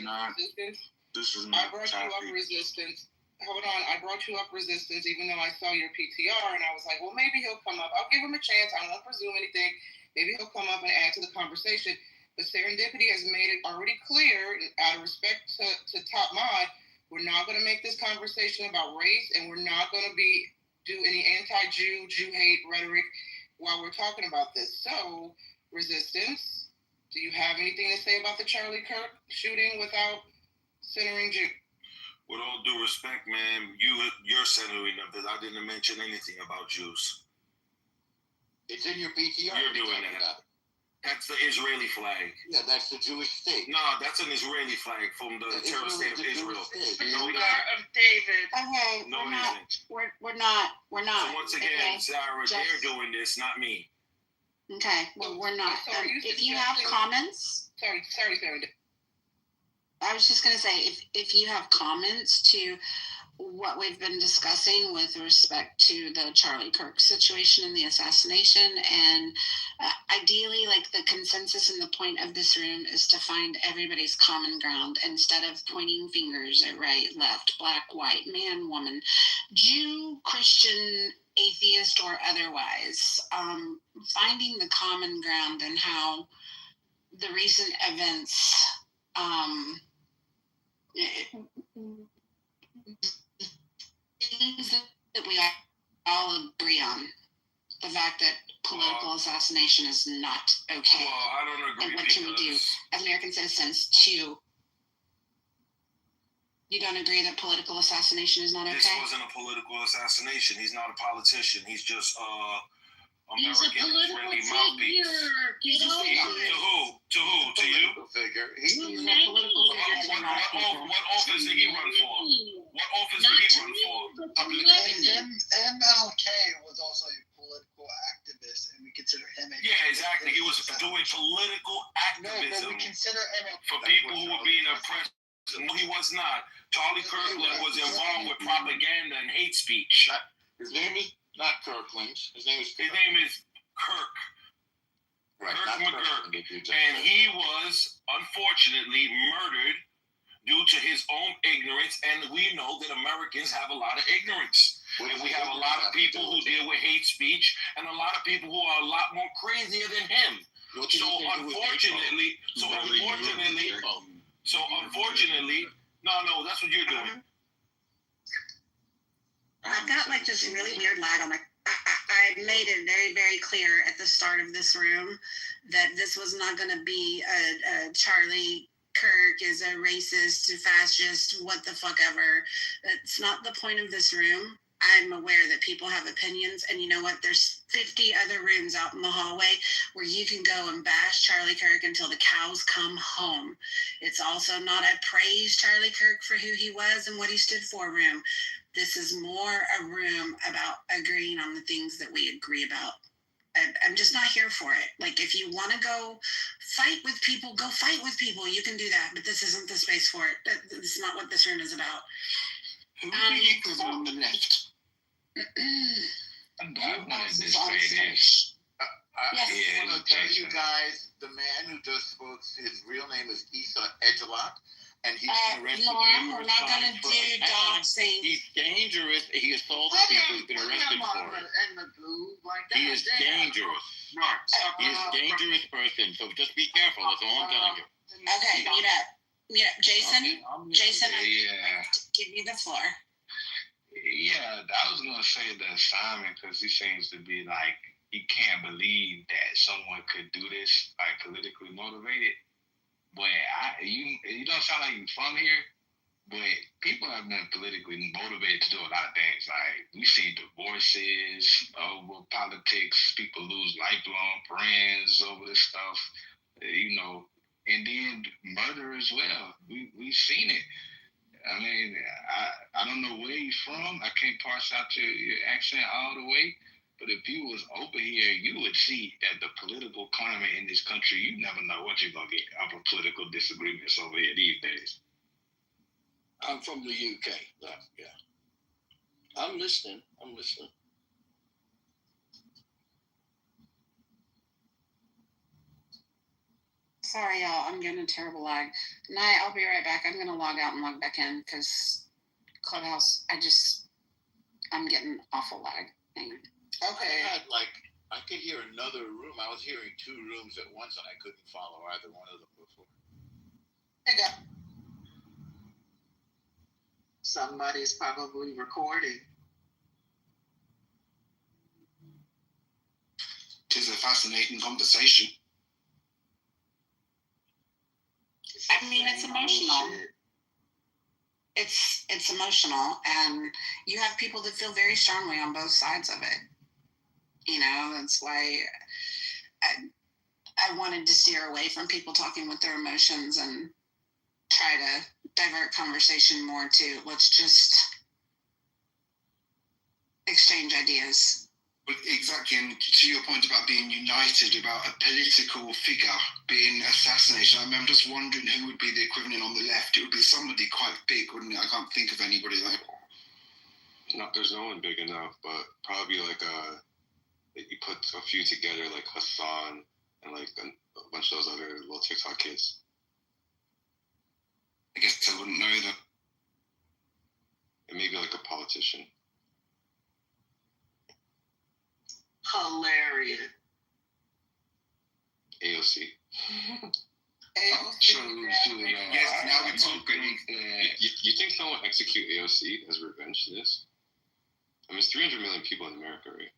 This is I brought you up resistance. Hold on, I brought you up resistance, even though I saw your PTR, and I was like, well, maybe he'll come up. I'll give him a chance. I won't presume anything. Maybe he'll come up and add to the conversation. But Serendipity has made it already clear, out of respect to Top Mod, we're not going to make this conversation about race, and we're not going to do any anti-Jew, Jew hate rhetoric while we're talking about this. So, Resistance, do you have anything to say about the Charlie Kirk shooting without centering Jew? With all due respect, ma'am, you're centering them because I didn't mention anything about Jews. It's in your PTR. You're doing that. That's the Israeli flag. Yeah, that's the Jewish state. No, that's an Israeli flag from the terrorist state of Israel. No, of David. Okay, no, we're not. So once again, Sarah, they're doing this, not me. Okay, well, we're not. If you have comments. Sorry, Sarah. I was just going to say, if you have comments to what we've been discussing with respect to the Charlie Kirk situation and the assassination, and ideally, like, the consensus and the point of this room is to find everybody's common ground instead of pointing fingers at right, left, black, white, man, woman, Jew, Christian, atheist, or otherwise. Finding the common ground and how the recent events things that we all agree on. The fact that political assassination is not okay. Well, I don't agree. And what can we do as American citizens to... You don't agree that political assassination is not okay? This wasn't a political assassination. He's not a politician. He's just He's a political figure. To who? To you? Figure. He's a political figure. What office did he run for? What office did he run for? MLK was also a political activist, and we consider him a... Yeah, exactly. He was doing political activism. No, but we consider MLK... For people who were being oppressed. No, he was not. Charlie Kirkland was involved with propaganda and hate speech. His name is not Kirkland. His name is Kirk. Right, Kirk McGurk. And he was, unfortunately, murdered due to his own ignorance. And we know that Americans have a lot of ignorance. And we have a lot of people who deal with hate speech and a lot of people who are a lot more crazier than him. So unfortunately, no, that's what you're doing. I've got like this really weird lag on my... I made it very, very clear at the start of this room that this was not going to be a Charlie Kirk is a racist, fascist, what the fuck ever. That's not the point of this room. I'm aware that people have opinions, and you know what? There's 50 other rooms out in the hallway where you can go and bash Charlie Kirk until the cows come home. It's also not a praise Charlie Kirk for who he was and what he stood for room. This is more a room about agreeing on the things that we agree about. I'm just not here for it. Like, if you want to go fight with people, go fight with people. You can do that, but this isn't the space for it. This is not what this room is about. Who do you put on the left? I wanted to say this. I Yes. want to tell you guys, the man who just spoke, his real name is Issa Edgelot, and he's been arrested Norm, we're numerous not going times to for- do doxing. He's dangerous. He assaults people. He's been arrested for it. And the glue, like that. He is dangerous. He is a dangerous person. So just be careful. That's all I'm telling you. Okay, meet up. Jason, Jason, Yeah. give you the floor. Yeah, I was gonna say the assignment because he seems to be like he can't believe that someone could do this, like politically motivated. But you don't sound like you're from here, but people have been politically motivated to do a lot of things. Like we see divorces over politics, people lose lifelong friends over this stuff, and then murder as well. We've seen it. I mean, I don't know where you're from. I can't parse out your accent all the way. But if you was over here, you would see that the political climate in this country, you never know what you're going to get out of political disagreements over here these days. I'm from the UK. Yeah. I'm listening. Sorry, y'all. I'm getting a terrible lag. Night, I'll be right back. I'm going to log out and log back in because Clubhouse, I'm getting awful lag. Hang on. Okay. I could hear another room. I was hearing two rooms at once, and I couldn't follow either one of them before. Hey, guys. Somebody's probably recording. It's a fascinating conversation. I mean, it's emotional. It's emotional, and you have people that feel very strongly on both sides of it. That's why I wanted to steer away from people talking with their emotions and try to divert conversation more to let's just exchange ideas. Well, exactly, and to your point about being united, about a political figure being assassinated, I'm just wondering who would be the equivalent on the left. It would be somebody quite big, wouldn't it? I can't think of anybody like. No, there's no one big enough, but probably like you put a few together, like Hassan and like a bunch of those other little TikTok kids. I guess I wouldn't know them. And maybe like a politician. Hilarious. AOC. Yes, now we're talking. You think someone would execute AOC as revenge to this? I mean, it's 300 million people in America, right?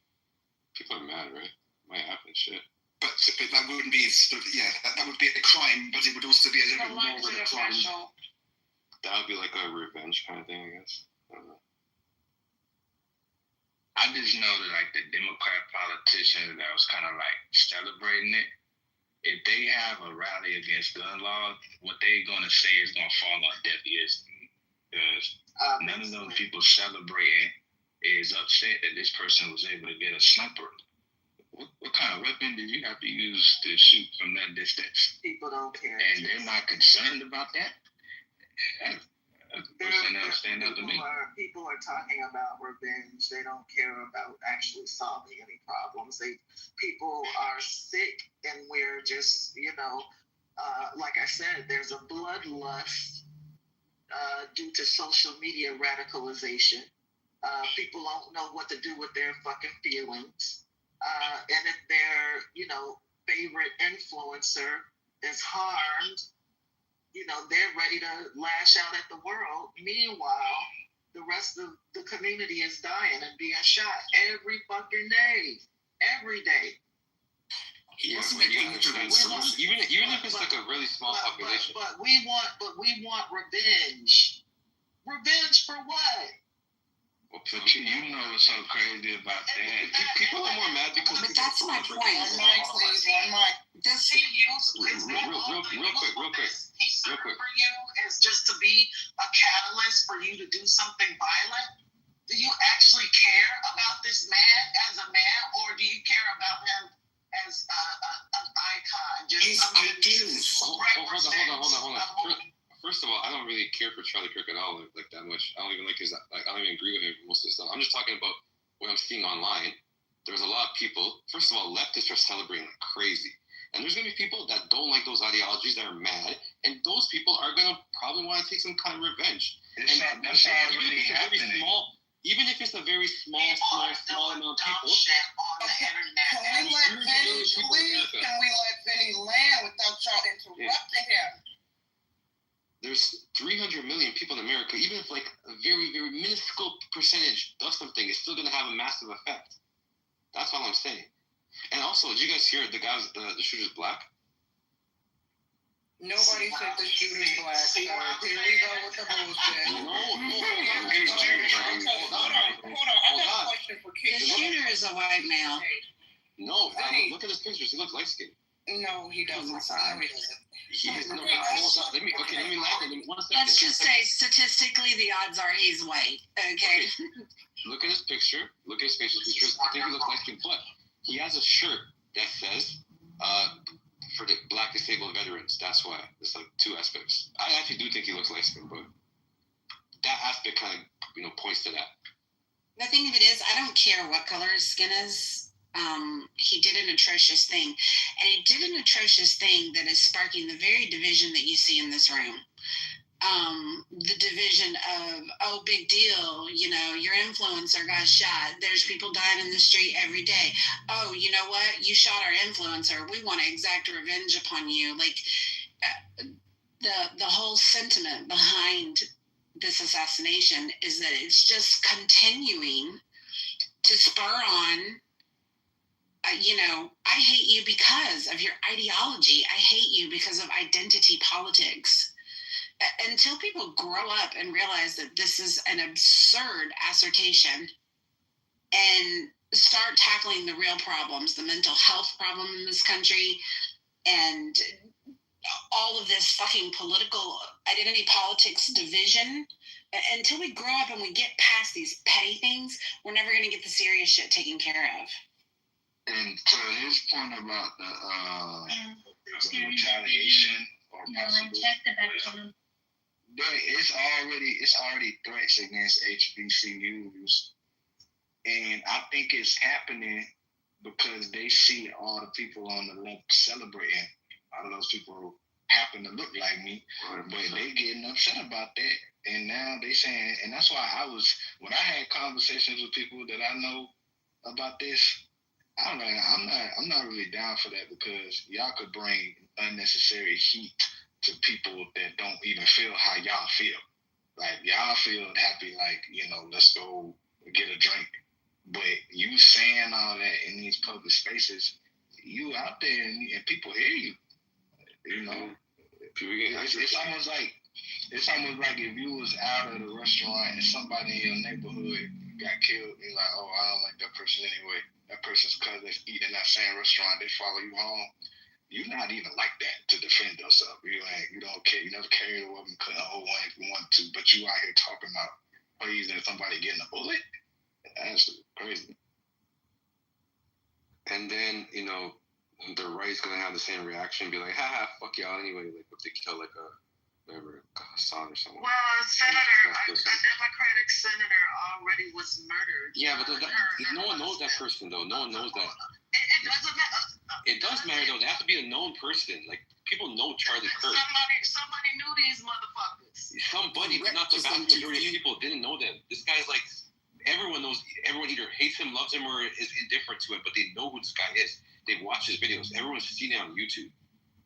People are mad, right? Might happen, shit. But that wouldn't be that would be a crime, but it would also be a little bit more of a crime. That would be like a revenge kind of thing, I guess. I don't know. I just know that like the Democrat politicians that was kind of like celebrating it, if they have a rally against gun laws, what they're going to say is going to fall on deaf ears. Because none of those people celebrating is upset that this person was able to get a sniper. What kind of weapon did you have to use to shoot from that distance? People don't care. And they're not concerned about that? People are talking about revenge. They don't care about actually solving any problems. People are sick, and we're just, like I said, there's a bloodlust due to social media radicalization. People don't know what to do with their fucking feelings. And if their, favorite influencer is harmed, they're ready to lash out at the world. Meanwhile, the rest of the community is dying and being shot every fucking day. Every day. Even if it's like a really small population. But we want revenge. Revenge for what? But you know what's so crazy about that? People are more mad because. But that's my point. One mic. Does he use real quick. For you is just to be a catalyst for you to do something violent? Do you actually care about this man as a man, or do you care about him as an icon? Just Hold on. First of all, I don't really care for Charlie Kirk at all like that much. I don't even like I don't even agree with him for most of the stuff. I'm just talking about what I'm seeing online. there's a lot of people, first of all, leftists are celebrating like crazy. And there's going to be people that don't like those ideologies, that are mad, and those people are going to probably want to take some kind of revenge. That's already happening. Even if it's a very small amount of people. Can we let Vinny land without y'all interrupting him? There's 300 million people in America. Even if like a very, very minuscule percentage does something, it's still going to have a massive effect. That's all I'm saying. And also, did you guys hear the shooter's black? Nobody said the shooter's black. So here we go with the bullshit. Hold on. I got a question for Keith. The shooter is a white male. No, look at his pictures. He looks light skinned. No, he doesn't. Sorry, he doesn't. Let me laugh at him 1 second. Let's just say statistically the odds are he's white. Okay. Look at his picture. Look at his facial features. I think he looks light skinned, but he has a shirt that says for the black disabled veterans. That's why. There's like two aspects. I actually do think he looks light skinned, but that aspect kind of points to that. The thing of it is, I don't care what color his skin is. He did an atrocious thing. And he did an atrocious thing that is sparking the very division that you see in this room. The division of, oh, big deal, your influencer got shot. There's people dying in the street every day. Oh, you know what? You shot our influencer. We want to exact revenge upon you. Like, the whole sentiment behind this assassination is that it's just continuing to spur on, I hate you because of your ideology. I hate you because of identity politics. Until people grow up and realize that this is an absurd assertion and start tackling the real problems, the mental health problem in this country, and all of this fucking political identity politics division, until we grow up and we get past these petty things, we're never going to get the serious shit taken care of. And to his point about the retaliation or possible, it's already threats against HBCUs, and I think it's happening because they see all the people on the left celebrating. A lot of those people happen to look like me, but they getting upset about that, and now they saying, and that's why when I had conversations with people that I know about this, I'm not really down for that, because y'all could bring unnecessary heat to people that don't even feel how y'all feel. Like, y'all feel happy, like, let's go get a drink. But you saying all that in these public spaces, you out there and people hear you. It's almost like if you was out at a restaurant and somebody in your neighborhood got killed, you're like, oh, I don't like that person anyway. That person's cousin eating in that same restaurant, they follow you home. You're not even like that to defend yourself. You don't care. You never carried a weapon, couldn't hold one if you want to, but you out here talking about praising somebody getting a bullet. That's crazy. And then, the right's gonna have the same reaction, be like, ha, fuck y'all anyway. Like, if they kill like a Hassan or someone. Well, a Democratic senator already was murdered. Yeah, but no one knows that person though. No one knows that. It doesn't matter. It does matter though. They have to be a known person. Like, people know Charlie Kirk. Somebody knew these motherfuckers. Somebody, but not the vast majority of people didn't know them. This guy's like, everyone knows. Everyone either hates him, loves him, or is indifferent to him. But they know who this guy is. They've watched his videos. Everyone's seen it on YouTube.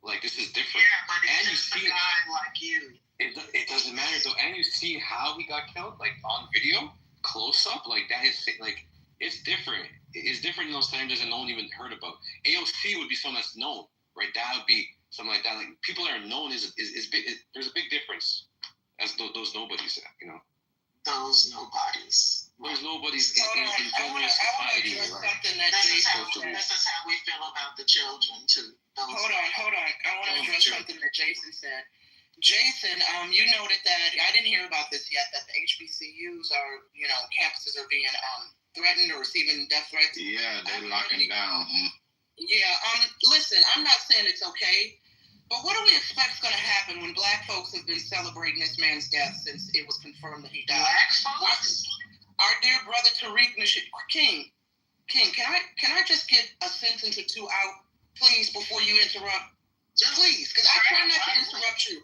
Like, this is different. Yeah, but it's just a guy like you. It doesn't matter though. And you see how he got killed, like on video, close up. Like, that is like, it's different. It's different than those senators that no one even heard about. AOC would be someone that's known, right? That would be something like that. Like, people that are known is big. There's a big difference as those nobodies, Those nobodies. Those nobodies in general society. This is how we feel about the children too. Hold on. I want to address something that Jason said. Jason, you noted that, I didn't hear about this yet, that the HBCUs are, campuses are being threatened or receiving death threats. Yeah, they're locking down. Yeah, listen, I'm not saying it's okay, but what do we expect is going to happen when Black folks have been celebrating this man's death since it was confirmed that he died? Black folks? Our dear brother Tariq King, King, can I just get a sentence or two out, please, before you interrupt? Please, because I try not to interrupt you.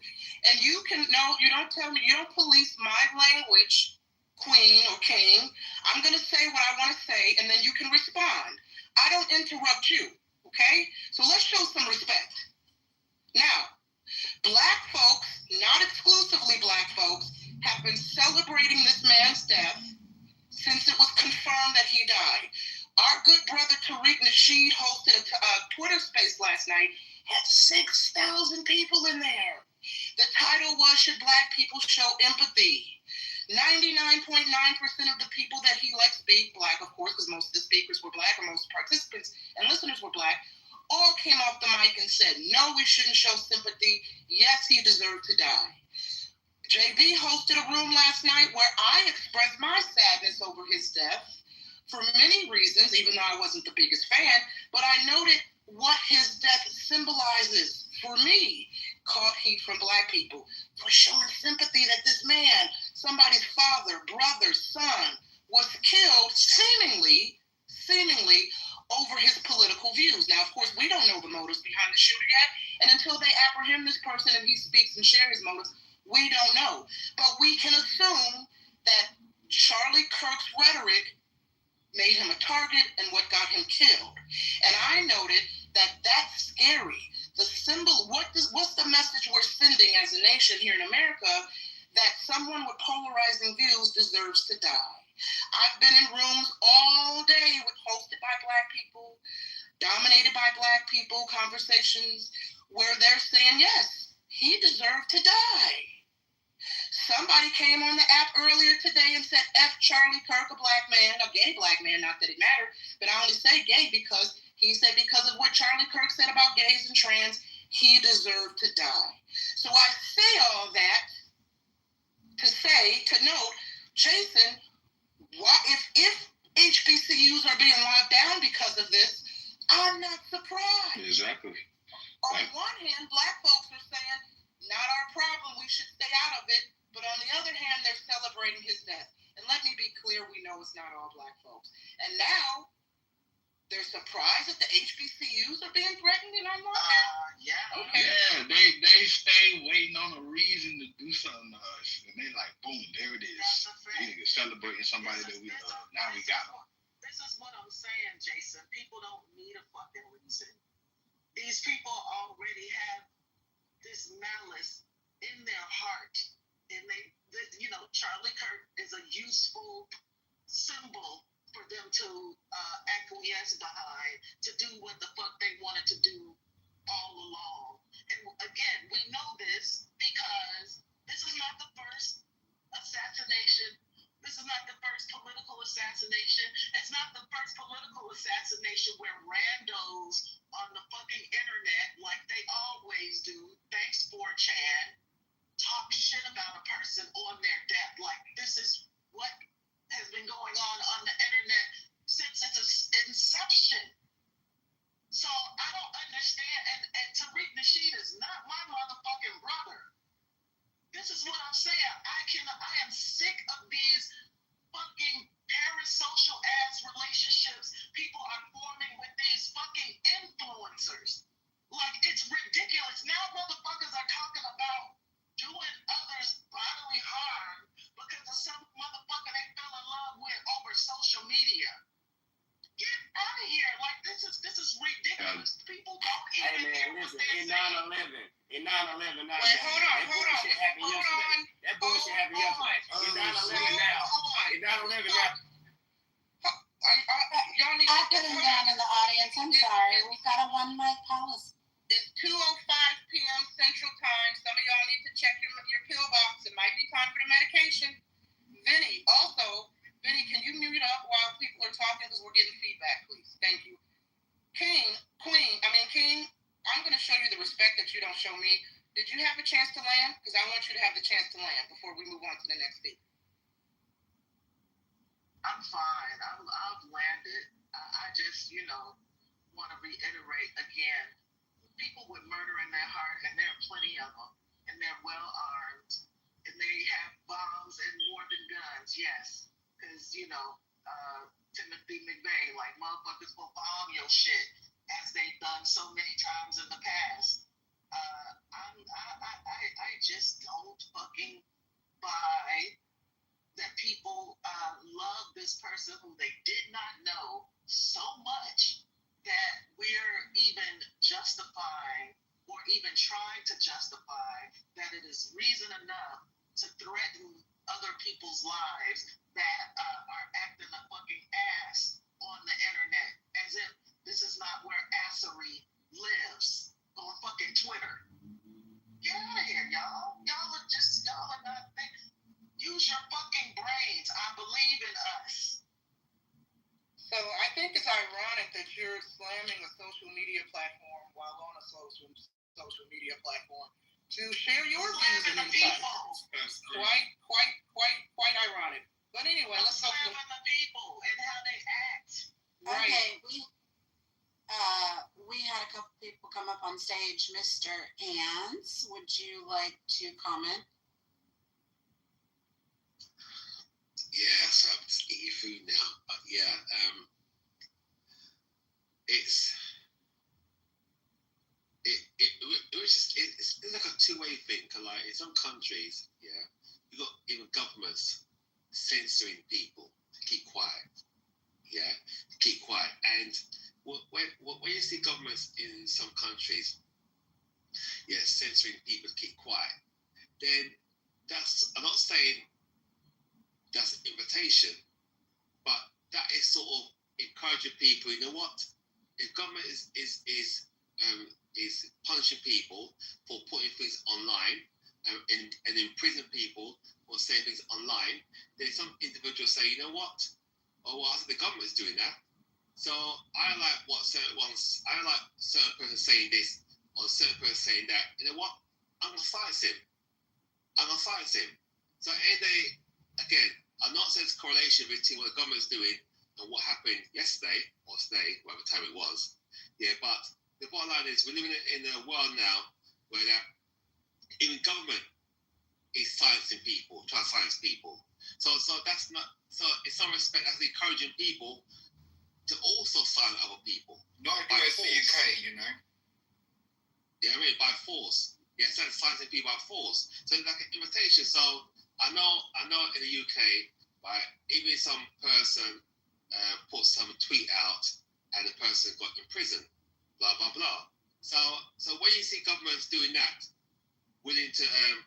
And you don't tell me, you don't police my language, Queen or King. I'm going to say what I want to say, and then you can respond. I don't interrupt you, okay? So let's show some respect. Now, Black folks, not exclusively Black folks, have been celebrating this man's death since it was confirmed that he died. Our good brother Tariq Nasheed hosted a Twitter space last night, had 6,000 people in there. The title was, Should Black People Show Empathy? 99.9% of the people that he let speak, Black of course, because most of the speakers were Black, or most participants and listeners were Black, all came off the mic and said, no, we shouldn't show sympathy. Yes, he deserved to die. JB hosted a room last night where I expressed my sadness over his death for many reasons, even though I wasn't the biggest fan, but I noted what his death symbolizes for me. Caught heat from Black people for showing sympathy that this man, somebody's father, brother, son, was killed seemingly over his political views. Now, of course, we don't know the motives behind the shooter yet, and until they apprehend this person and he speaks and shares his motives, we don't know. But we can assume that Charlie Kirk's rhetoric made him a target and what got him killed. And I noted that that's scary. The symbol, what's the message we're sending as a nation here in America, that someone with polarizing views deserves to die? I've been in rooms all day hosted by Black people, dominated by Black people, conversations where they're saying, yes, he deserved to die. Somebody came on the app earlier today and said, F Charlie Kirk, a Black man, a gay Black man, not that it mattered, but I only say gay because he said because of what Charlie Kirk said about gays and trans, he deserved to die. So I say all that to note, Jason, if HBCUs are being locked down because of this, I'm not surprised. Exactly. On one hand, Black folks are saying, not our problem, we should stay out of it. But on the other hand, they're celebrating his death. And let me be clear, we know it's not all Black folks. And now, they're surprised that the HBCUs are being threatened and I'm locked down? Yeah. Okay. Yeah, they stay waiting on a reason to do something to us. And they like, boom, there it is. We niggas celebrating somebody that we love. Now we got them. This is what I'm saying, Jason. People don't need a fucking reason. These people already have this malice in their heart. And Charlie Kirk is a useful symbol for them to acquiesce behind, to do what the fuck they wanted to do all along. And again, we know this because this is not the first assassination. This is not the first political assassination. It's not the first political assassination where randos on the fucking internet, like they always do, thanks 4chan, talk shit about a person on their death. Like, this is what has been going on the internet since its inception. So I don't understand. And Tariq Nasheed is not my motherfucking brother. This is what I'm saying. I am sick of these fucking parasocial ass relationships people are forming with these fucking influencers. Like, it's ridiculous. Now motherfuckers are talking about doing others bodily harm because of some motherfucker they fell in love with over social media. Get out of here! Like, this is ridiculous. People don't even care what they're saying. In 9/11, now. Wait, hold on. Happened yesterday. That bullshit happened yesterday. In 9/11 now. In 9/11 now. Y'all need I put him down in the audience. I'm sorry. We've got a one mic policy. It's 2:05 p.m. Central Time. Some of y'all need to check your pill box. It might be time for the medication. Vinny, can you mute up while people are talking because we're getting feedback, please? Thank you. King, I'm going to show you the respect that you don't show me. Did you have a chance to land? Because I want you to have the chance to land before we move on to the next speaker. I'm fine. I've landed. I just, want to reiterate again, people with murder in their heart, and there are plenty of them, and they're well armed, and they have bombs and more than guns, yes, because, Timothy McVeigh, like motherfuckers will bomb your shit as they've done so many times in the past. I just don't fucking buy that people love this person who they did not know so much that we're even justifying or even trying to justify that it is reason enough to threaten other people's lives that are acting a fucking ass on the internet as if this is not where assery lives on fucking Twitter. Get out of here, y'all. Y'all are not thinking. Use your fucking brains. I believe in us. So I think it's ironic that you're slamming a social media platform while on a social media platform to share your views and insights. Quite ironic. But anyway, let's talk about the people and how they act. Right. Okay, we had a couple people come up on stage. Mr. Ans, would you like to comment? Yeah, so I'm just eating food now. But yeah, it's like a two-way thing. Cause like in some countries, yeah, you got even governments censoring people to keep quiet. Yeah, to keep quiet. And when you see governments in some countries, yeah, censoring people to keep quiet, then I'm not saying that's an invitation, but that is sort of encouraging people. You know what? If government is punishing people for putting things online and imprison people for saying things online, then some individuals say, you know what? Oh, well, I think the government is doing that. So I like what certain ones. I like certain person saying this or certain person saying that. You know what? I'm gonna silence him. So and again, I'm not saying it's a correlation between what the government's doing and what happened yesterday or today, whatever time it was. Yeah, but the bottom line is we're living in a world now where even government is silencing people, trying to silence people. So that's not. So in some respect, that's encouraging people to also silence other people. Not against the UK, you know. Yeah, I mean by force. Yeah, silencing people by force. So it's like an invitation. So I know in the UK, right, even some person put some tweet out and the person got imprisoned, blah blah blah. So when you see governments doing that, willing to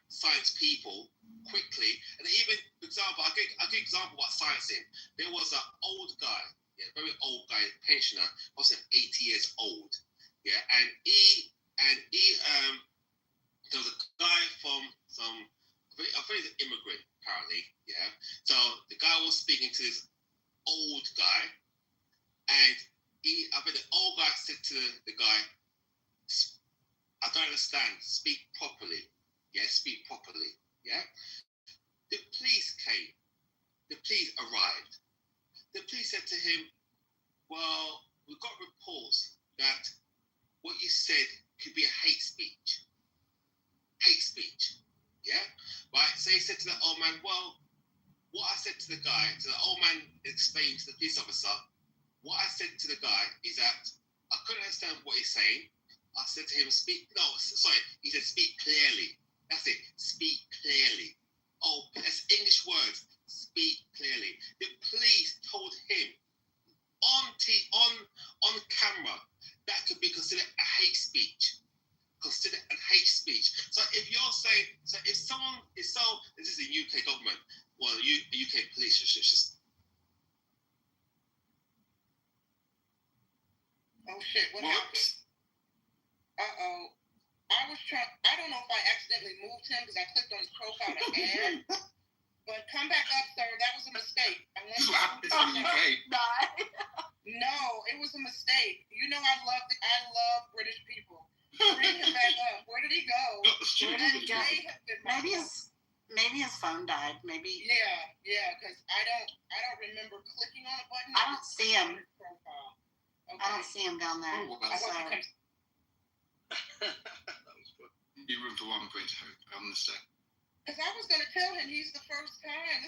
silence people quickly, and even, for example, I'll give an example what silencing. There was an old guy, yeah, very old guy, pensioner, was 80 years old, yeah, and he there was a guy from I think he's an immigrant apparently, yeah. So the guy was speaking to this old guy, and I think the old guy said to the guy, I don't understand. Speak properly. Yeah, speak properly. Yeah. The police came. The police arrived. The police said to him, well, we've got reports that what you said could be a hate speech. Hate speech. Yeah? Right? So he said to the old man, well, what I said to the guy, so the old man explained to the police officer, what I said to the guy is that I couldn't understand what he's saying. I said to him, he said, speak clearly. That's it, speak clearly. Oh, that's English words, speak clearly. The police told him on camera that could be considered a hate speech. Considered a hate speech. So if you're saying, if someone is this is the UK government, well, the UK police should just. Oh shit, what happened? Uh-oh. I don't know if I accidentally moved him because I clicked on his profile to add. But come back up, sir. That was a mistake. No, it was a mistake. You know I love British people. Bring him back up. Where did he go? Maybe his phone died. Maybe. Yeah, because I don't remember clicking on a button. I don't see him. Profile. Okay. I don't see him down there. Oh, well, you room for 1.0. I understand. Because I was going to tell him this is the first time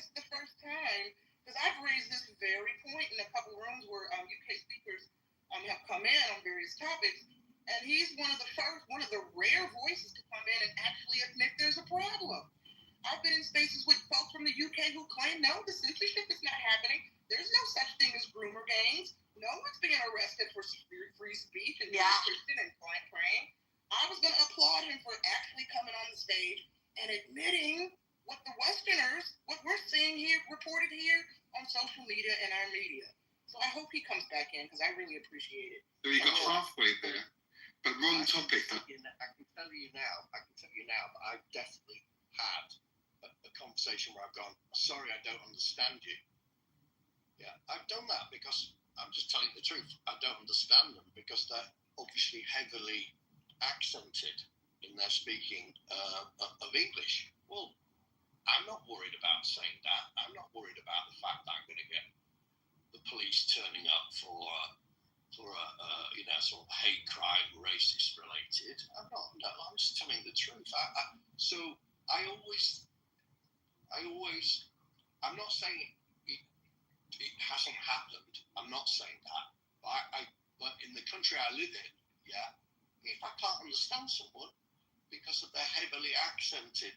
Because I've raised this very point in a couple rooms where UK speakers have come in on various topics, and he's one of the rare voices to come in and actually admit there's a problem. I've been in spaces with folks from the UK who claim, no, the censorship is not happening. There's no such thing as groomer gangs. No one's being arrested for free speech and Christian and praying. I was going to applaud him for actually coming on the stage and admitting what we're seeing here, reported here on social media and our media. So I hope he comes back in because I really appreciate it. So you got halfway there, but wrong topic. I can tell you now, that I've definitely had a conversation where I've gone, sorry, I don't understand you. Yeah, I've done that because I'm just telling the truth. I don't understand them because they're obviously heavily accented in their speaking of English. Well, I'm not worried about saying that. I'm not worried about the fact that I'm going to get the police turning up for sort of hate crime, racist related. I'm not. No, I'm just telling the truth. I'm not saying it hasn't happened. I'm not saying that. But in the country I live in, yeah, if I can't understand someone because of their heavily accented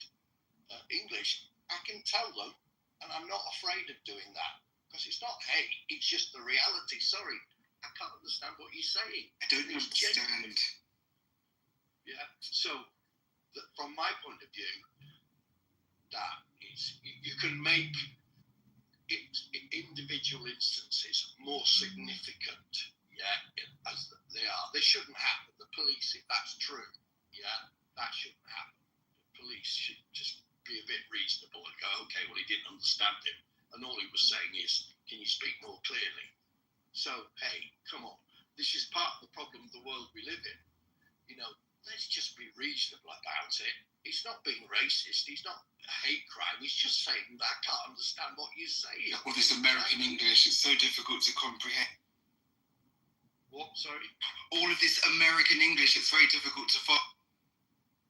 English, I can tell them, and I'm not afraid of doing that because it's not hate, it's just the reality. Sorry, I can't understand what you're saying. I don't understand. Yeah, so from my point of view, that is, you can make individual instances more significant, yeah, as they are. They shouldn't happen. The police, if that's true, yeah, that shouldn't happen. The police should just be a bit reasonable and go, okay, well, he didn't understand him, and all he was saying is, can you speak more clearly? So, hey, come on. This is part of the problem of the world we live in. Let's just be reasonable about it. He's not being racist. He's not a hate crime. He's just saying, I can't understand what you're saying. All this American English is so difficult to comprehend. What, sorry? All of this American English, it's very difficult to follow.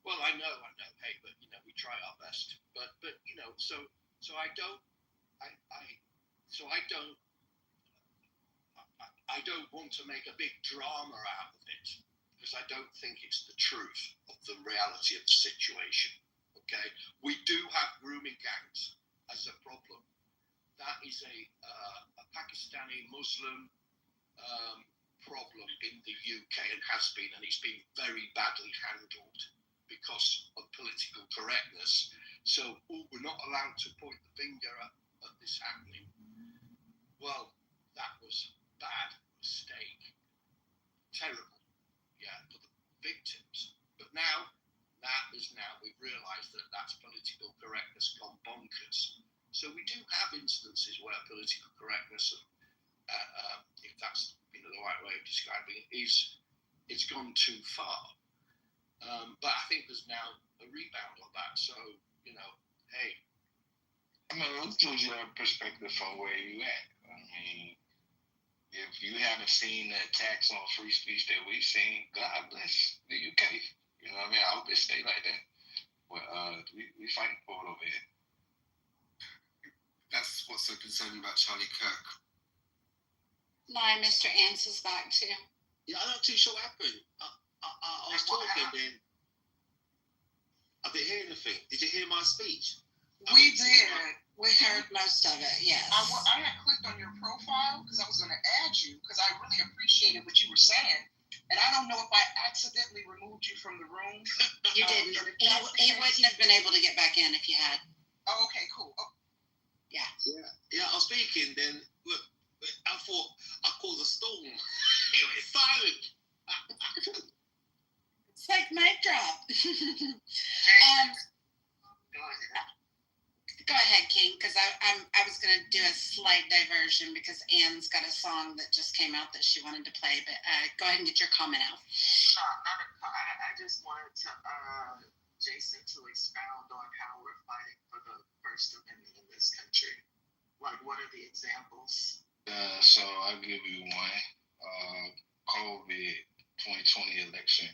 Well, I know. Hey, but, we try our best. But so I don't want to make a big drama out of it because I don't think it's the truth of the reality of the situation. Okay, we do have grooming gangs as a problem. That is a Pakistani Muslim problem in the UK and has been, and it's been very badly handled because of political correctness. So we're not allowed to point the finger at this happening. Well, that was a bad mistake. Terrible, yeah, for the victims. But now we've realised that that's political correctness gone bonkers. So we do have instances where political correctness, if that's the right way of describing it, it's gone too far. But I think there's now a rebound on that. So hey. I mean, it gives you a perspective from where you at. I mean, if you haven't seen the attacks on free speech that we've seen, God bless the UK. You know what I mean? I hope it stay like that. But we fighting for it over here. That's what's so concerning about Charlie Kirk. Mr. Ants is back too. Yeah, I'm not too sure what happened. I was talking then. I didn't hear anything. Did you hear my speech? We did. We heard most of it, yes. I had clicked on your profile because I was going to add you because I really appreciated what you were saying. And I don't know if I accidentally removed you from the room. You didn't. He wouldn't have been able to get back in if you had. Oh, okay, cool. Oh. Yeah. Yeah, I was speaking then. Look, I thought I caused a storm. It was silent. It's like mic drop. Go ahead, King, because I was going to do a slight diversion because Anne's got a song that just came out that she wanted to play, but go ahead and get your comment out. I just wanted to Jason to expound on how we're fighting for the First Amendment in this country. Like, what are the examples? So I'll give you one. COVID 2020 election.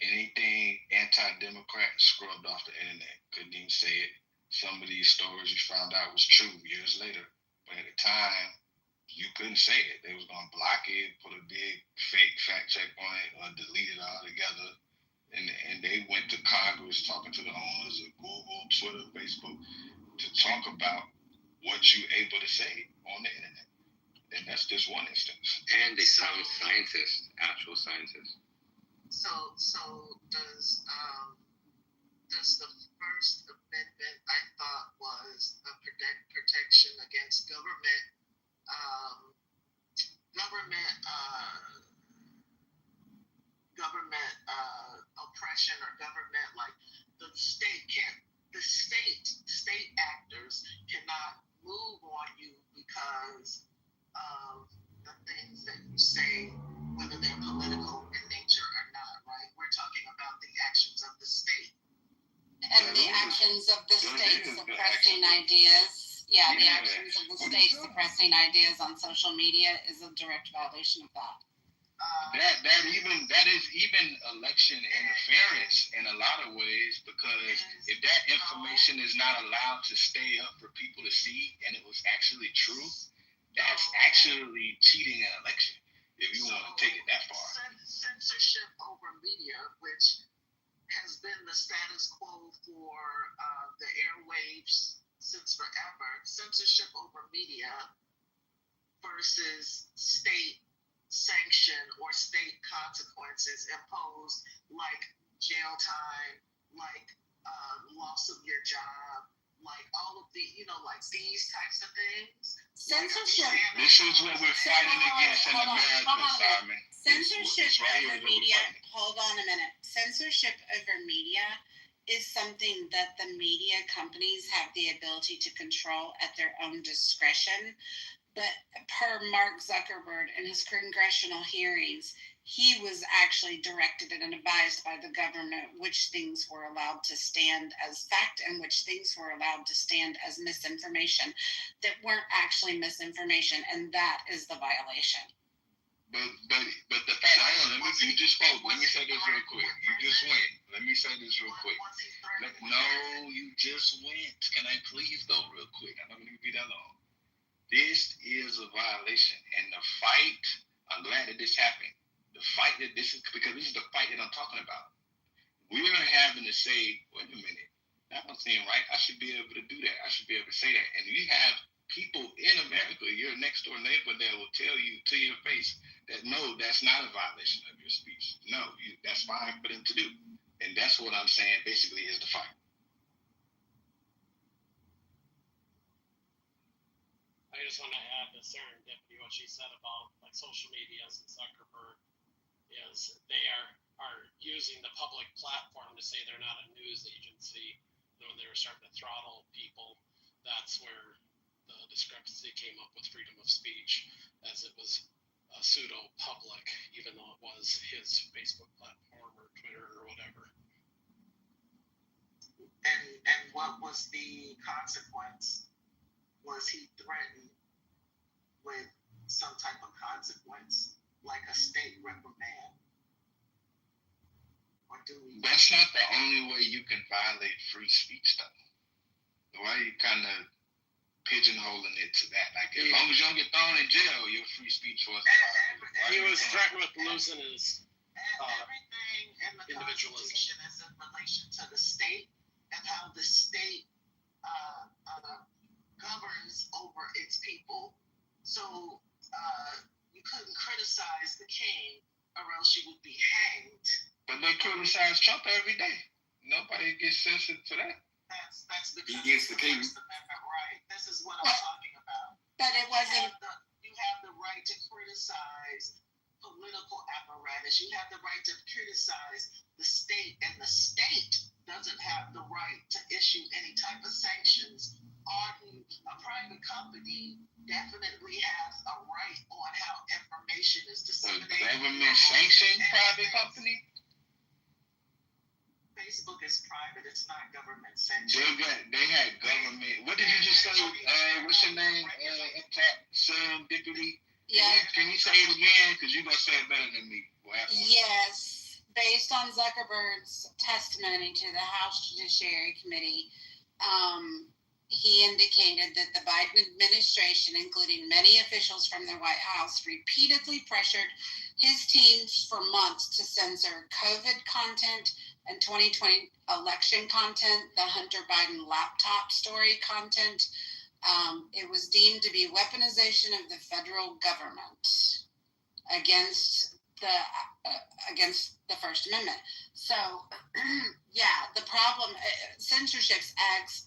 Anything anti-democrat scrubbed off the internet. Couldn't even say it. Some of these stories you found out was true years later, But at the time, you couldn't say it. They was going to block it, put a big fake fact check on it, or delete it altogether. And they went to Congress talking to the owners of Google, Twitter, Facebook to talk about what you're able to say on the internet. And that's just one instance. And they found scientists, actual scientists. So does the First Amendment, I thought, was a protection against government oppression or government, like the state actors cannot move on you because of the things that you say, whether they're political in nature or not, right? We're talking about the actions of the state. And the actions of the state suppressing ideas. Yeah, the actions of the state suppressing ideas on social media is a direct violation of that. That is even election interference in a lot of ways, because if that information is not allowed to stay up for people to see and it was actually true, that's actually cheating an election, if you want to take it that far. Censorship over media, which has been the status quo for the airwaves since forever. Censorship over media versus state sanction or state consequences imposed, like jail time, like loss of your job, like all of the, like these types of things. Censorship. This is what we're fighting against in America, Simon. Censorship over media. Hold on a minute. Censorship over media is something that the media companies have the ability to control at their own discretion. But per Mark Zuckerberg in his congressional hearings, he was actually directed and advised by the government which things were allowed to stand as fact and which things were allowed to stand as misinformation that weren't actually misinformation, and that is the violation. But the fact, hold on, you just spoke. Let me say this real quick. You just went. Let me say this real quick. No, you just went. Can I please go real quick? I don't need to be that long. This is a violation, and the fight, I'm glad that this happened. The fight that this is, because this is the fight that I'm talking about. We're having to say, wait a minute, that don't seem right. I should be able to do that. I should be able to say that. And you have people in America, your next door neighbor, that will tell you to your face that no, that's not a violation of your speech. No, that's fine for them to do. And that's what I'm saying basically is the fight. I just want to add to serendipity what she said about like social medias and Zuckerberg is they are using the public platform to say they're not a news agency. When they were starting to throttle people, that's where the discrepancy came up with freedom of speech, as it was a pseudo public, even though it was his Facebook platform or Twitter or whatever. And what was the consequence? Was he threatened with some type of consequence, like a state reprimand? Or do we? That's not the only way you can violate free speech, though. Why are you kind of pigeonholing it to that? Like, as long as you don't get thrown in jail, your free speech wasn't violated. He was threatened with losing his everything in the Constitution is in relation to the state and how the state governs over its people. So you couldn't criticize the king or else you would be hanged. But they criticize Trump every day. Nobody gets sensitive to that. That's because he gets the king. First Amendment right. This is what I'm talking about. But it wasn't. You have the right to criticize political apparatus. You have the right to criticize the state, and the state doesn't have the right to issue any type of sanctions on you. A private company definitely has a right on how information is disseminated. A government sanctioned private company? Facebook is private. It's not government sanctioned. They had government. What did you just say? What's your name? Serendipity? Yeah. Can you say it again? Because you're going to say it better than me. Yes. Based on Zuckerberg's testimony to the House Judiciary Committee, he indicated that the Biden administration, including many officials from the White House, repeatedly pressured his teams for months to censor COVID content and 2020 election content, the Hunter Biden laptop story content. It was deemed to be weaponization of the federal government against the First Amendment. So, yeah, the problem, censorship acts,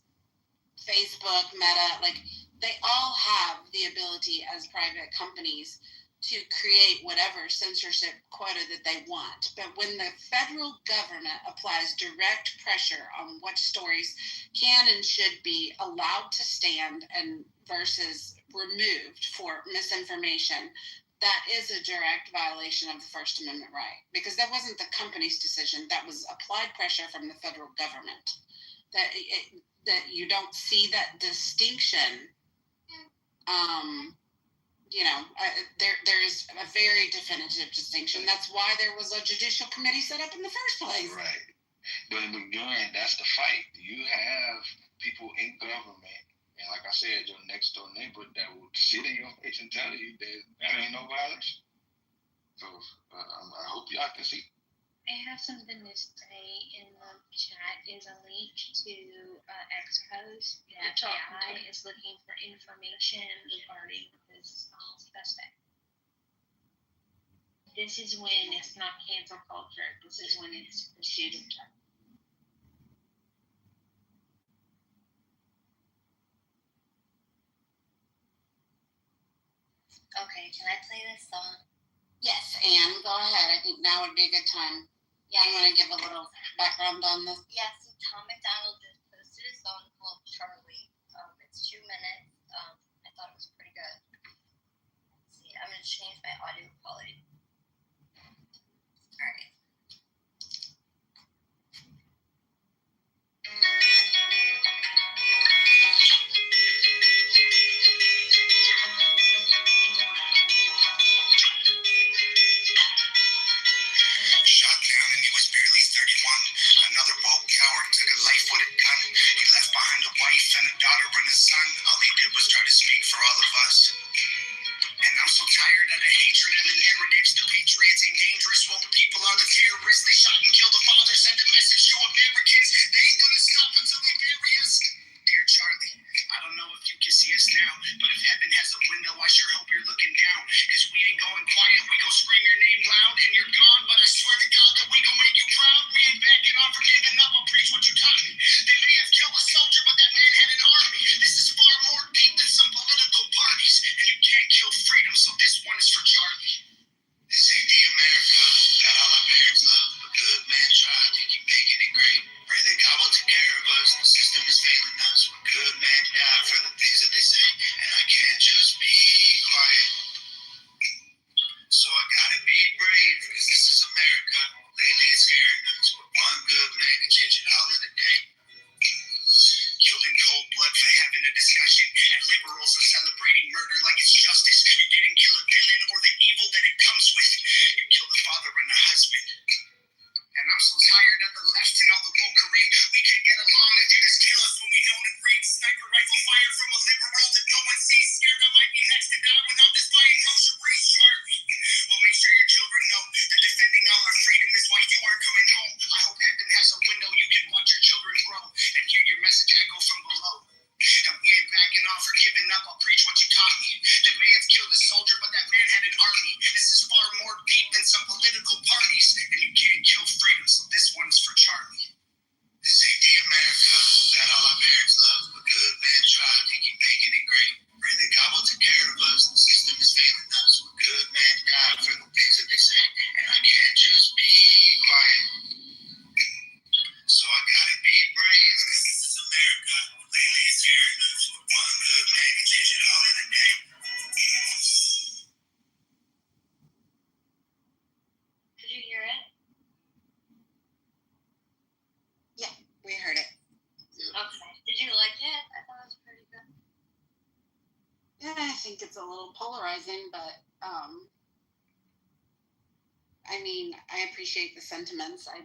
Facebook, Meta, like they all have the ability as private companies to create whatever censorship quota that they want. But when the federal government applies direct pressure on what stories can and should be allowed to stand and versus removed for misinformation, that is a direct violation of the First Amendment right. Because that wasn't the company's decision. That was applied pressure from the federal government. That you don't see that distinction. There is a very definitive distinction. That's why there was a judicial committee set up in the first place. Right. But again, that's the fight. You have people in government, and like I said, your next door neighbor that will sit in your face and tell you that ain't no violation. So I hope y'all can see. I have something to say in the chat. Is a link to Xcode. The FBI is looking for information regarding this suspect. This is when it's not cancel culture. This is when it's pursuit of justice. Okay, can I play this song? Yes, Anne, go ahead. I think now would be a good time. Yeah. You want to give a little background on this? Yeah, so Tom McDonald just posted a song called Charlie. It's 2 minutes. I thought it was pretty good. Let's see, I'm going to change my audio quality. All right. Shot down and he was barely 31. Another bold coward took a life with a gun. He left behind a wife and a daughter and a son. All he did was try to speak for all of us. And I'm so tired of the hatred and the narratives. The patriots ain't dangerous. Woke people are the terrorists. They shot and killed the father. Sent a message to Americans. They ain't gonna stop until they bury us. Dear Charlie, I don't know if you can see us now, but if heaven has a window, I sure hope you're looking down. Cause we ain't going quiet. We gon' scream your name loud and you're gone. But I swear to God that we gon' make you proud. We ain't backing off or giving up. I'll preach what you taught me. They may have killed a soldier, but that man had an army. This is far more deep than some political parties. And you can't kill freedom, so this one is for Charlie. This ain't the America that all our parents love. A good man tried to keep making it great. Pray that God will take care of us. The system is failing us. A good man died for the things that they say. And I can't just be quiet. So I gotta be brave, cause this is America. Lately it's scaring us. But one good man can change it all in a day. Killed in cold blood for having a discussion. And liberals are celebrating murder like it's justice. You didn't kill a villain or the evil that it comes with. You killed a father and a husband. And I'm so tired of the left and all the wokery. We can't get along if you just kill us when we don't agree. Sniper rifle fire from a liberal that no one sees. Scared I might be next to die when I'm just buying groceries. Charlie, well, make sure your children know that defending all our freedom is why you aren't coming home. I hope heaven has a window you can watch your children grow and hear your message echo from below. And we ain't backing off or giving up. I'll preach what you taught me. They may have killed a soldier, but that man had an army. This is far more deep than some political parties. And you can't kill freedom, so this one's for Charlie. This ain't the America that all our parents love. A good man tried to keep making it great. Pray that God will take care of us. The system is failing us. A good man died for the things that they say. And I can't just be quiet. So I gotta be brave, cause this is America. Lately it's scaring us. But one good man can change it all in a day. Did you hear it? Yeah, we heard it. Okay. Did you like it? I thought it was pretty good. Yeah, I think it's a little polarizing, but I mean, I appreciate the sentiments. I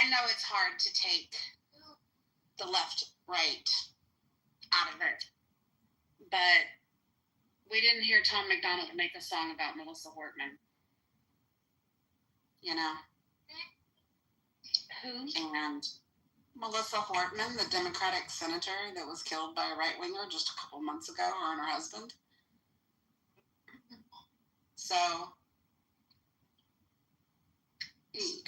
I know it's hard to take the left, right out of it, but we didn't hear Tom McDonald make a song about Melissa Hortman. You know? Who? And Melissa Hortman, the Democratic senator that was killed by a right-winger just a couple months ago, her and her husband. So is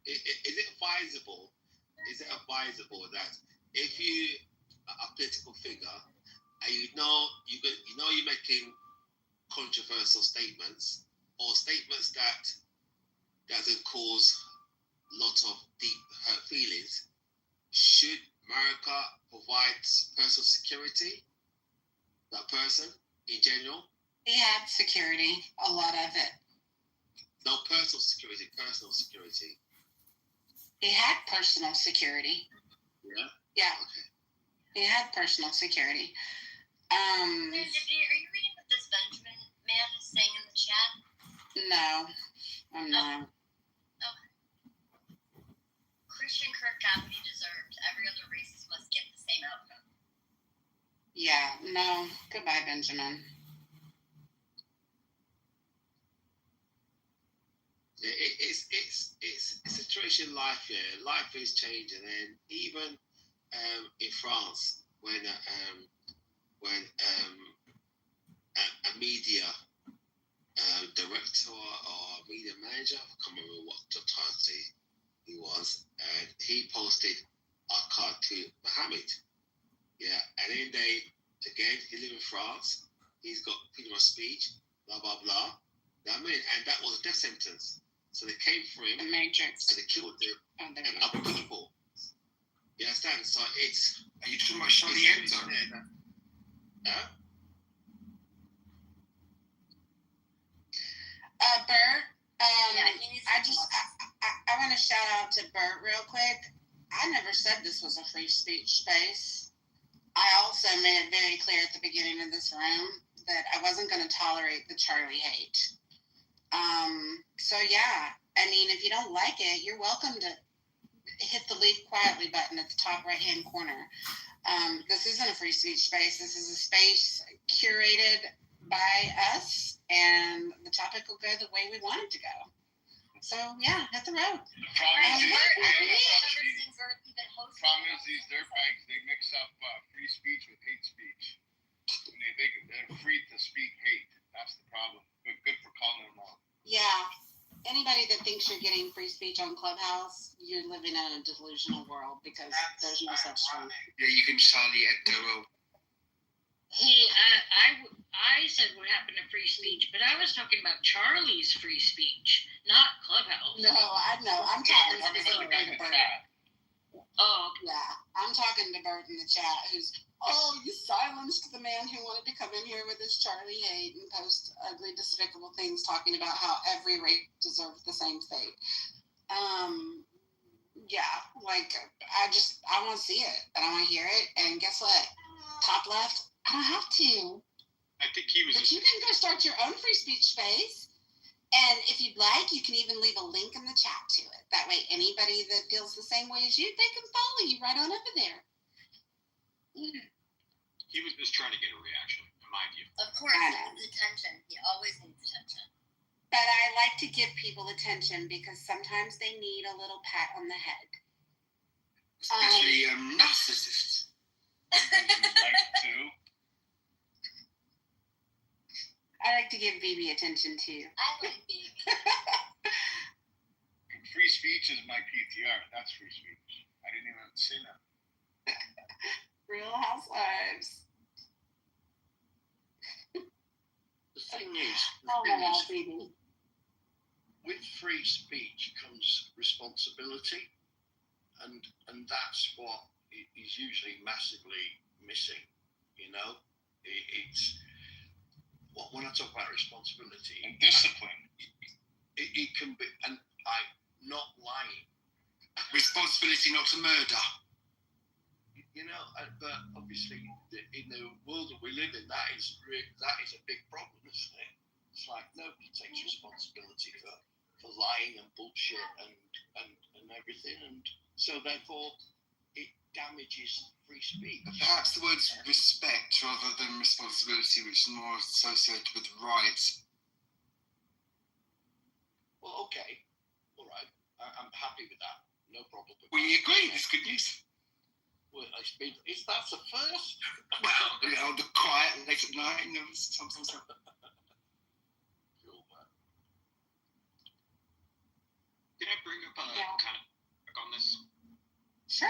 it advisable? Is it advisable that if you are a political figure and you're making controversial statements or statements that doesn't cause a lot of deep hurt feelings, should America provide personal security? That person in general? He had security, a lot of it. No, personal security. He had personal security. Yeah? Yeah. Okay. He had personal security. Are you reading what this Benjamin man is saying in the chat? No, I'm not. Okay. Christian Kirk got what he deserved. Every other racist must get the same outcome. Yeah, no. Goodbye, Benjamin. It's a situation life here. Life is changing, and even in France, when a media director or media manager, I can't remember what the title he was, and he posted a card to Mohammed. Yeah, and then he live in France. He's got freedom of speech, blah blah blah. And that was a death sentence. So they came for him, the Matrix, and they killed him and other people. You understand? So it's. Are you talking about Charlie Hebdo? Yeah. Bert. I want to shout out to Bert real quick. I never said this was a free speech space. I also made it very clear at the beginning of this room that I wasn't going to tolerate the Charlie hate. So yeah, I mean, if you don't like it, you're welcome to hit the leave quietly button at the top right-hand corner. This isn't a free speech space. This is a space curated by us, and the topic will go the way we want it to go. So yeah, hit the road. The problem is these dirtbags, they mix up free speech with hate speech. And they're free to speak hate. That's the problem. But good for calling them out. Yeah. Anybody that thinks you're getting free speech on Clubhouse, you're living in a delusional world because there's no such thing. Yeah, you can Charlie Hebdo. Hey, I said what happened to free speech, but I was talking about Charlie's free speech, not Clubhouse. No, I know. I'm talking specifically to Bert. Oh, yeah. I'm talking to Bert in the chat who's, you silenced the man who wanted to come in here with his Charlie hate and post ugly, despicable things talking about how every race deserves the same fate. Yeah, like, I want to see it, and I want to hear it, and guess what? Top left, I don't have to. I think he was. But you can go start your own free speech space, and if you'd like, you can even leave a link in the chat to it. That way, anybody that feels the same way as you, they can follow you right on over there. He was just trying to get a reaction, in my view. Of course, he needs attention. He always needs attention. But I like to give people attention because sometimes they need a little pat on the head. Especially narcissists. I like to give Bibi attention too. I like Bibi. Free speech is my PTR. That's free speech. I didn't even say that. Real Housewives. The thing is, with free speech comes responsibility, and that's what is usually massively missing. You know, it's when I talk about responsibility and discipline. It can be, and I'm not lying. Responsibility not to murder. You know, but obviously in the world that we live in, that is a big problem, isn't it? It's like nobody takes responsibility for lying and bullshit and everything, and so therefore it damages free speech. Perhaps the words respect rather than responsibility, which is more associated with rights. Well, okay, all right, I'm happy with that. No problem. We agree. It's good news. Well, is that the first? Well, you know, the quiet late at night, you know, sometimes. Can I bring up kind of back on this? Sure.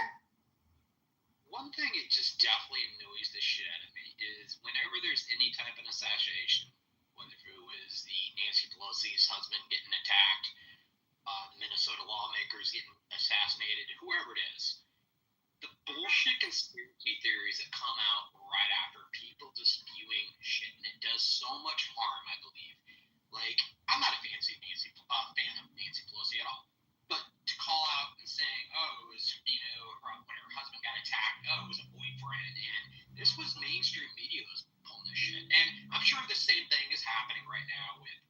One thing it just definitely annoys the shit out of me is whenever there's any type of assassination, whether it was the Nancy Pelosi's husband getting attacked, the Minnesota lawmakers getting assassinated, whoever it is, the bullshit conspiracy theories that come out right after people just spewing shit, and it does so much harm, I believe. Like, I'm not a fan of Nancy Pelosi at all. But to call out and saying, oh, it was, you know, when her husband got attacked, oh, it was a boyfriend, and this was mainstream media was pulling this shit. And I'm sure the same thing is happening right now with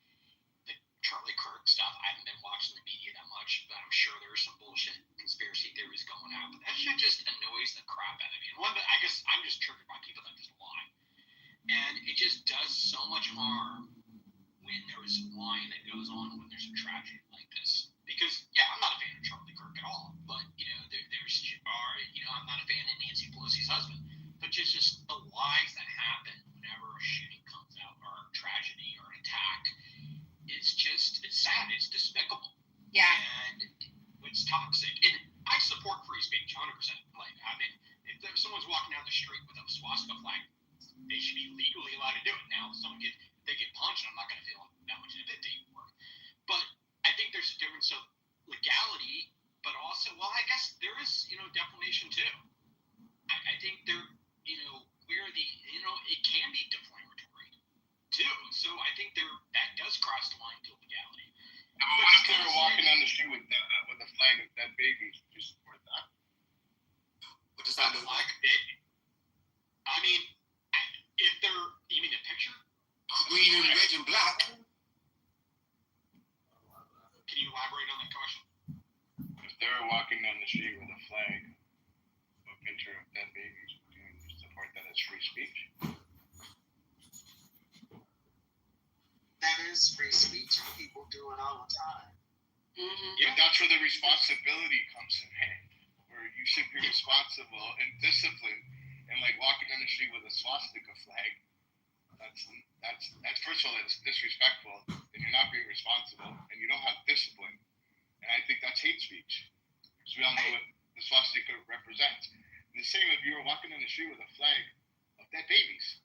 the Charlie Kirk stuff. I haven't been watching the media that much, but I'm sure there's some bullshit conspiracy theories going out. But that shit just annoys the crap out of me. And I guess I'm just triggered by people that just lie. And it just does so much harm when there's lying that goes on when there's a tragedy like this. Because, yeah, I'm not a fan of Charlie Kirk at all, but, you know, I'm not a fan of Nancy Pelosi's husband. But just the lies that happen whenever a shooting comes out, or a tragedy, or an attack, it's sad, it's despicable. Yeah. And it's toxic. And I support free speech, 100%. Like, I mean, if someone's walking down the street with a swastika flag, they should be legally allowed to do it. Now, if they get punched, I'm not going to feel that much empathy for it. But I think there's a difference of legality, but also, well, I guess there is, you know, defamation too. I think there, you know, it can be defamatory too. So I think that does cross the line to legality. What if they were walking down the street with a flag of dead babies? Just support that. What does that look like? I mean, if they're, you mean a picture? Green and red and black. Can you elaborate on that question? If they were walking down the street with a flag, a picture of dead babies, would you support that as free speech? That is free speech. People do it all the time. Mm-hmm. Yeah, that's where the responsibility comes in hand. Where you should be responsible and disciplined, and like walking down the street with a swastika flag. That's first of all, it's disrespectful, and you're not being responsible, and you don't have discipline. And I think that's hate speech, because we all know what the swastika represents. And the same if you were walking down the street with a flag of dead babies.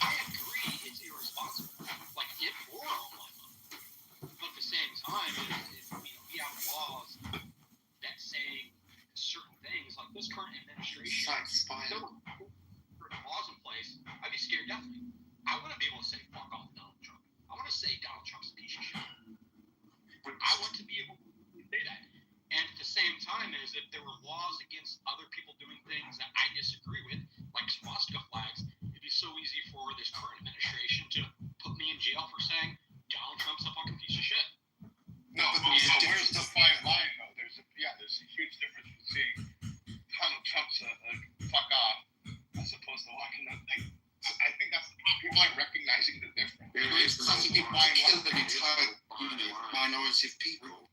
I agree, it's irresponsible. Like, immoral. But at the same time, we have laws that say certain things, like this current administration. Laws in place, I'd be scared definitely. I want to be able to say fuck off Donald Trump. I want to say Donald Trump's a piece of shit. I want to be able to say that. And at the same time, is if there were laws against other people doing things that I disagree with, like swastika flags, it'd be so easy for this current administration to put me in jail for saying Donald Trump's a fucking piece of shit. No, but where's the fine line though? There's a huge difference between Donald Trump's a fuck off as opposed to walking down. I think that's people are recognizing the difference. There is such a minority of people.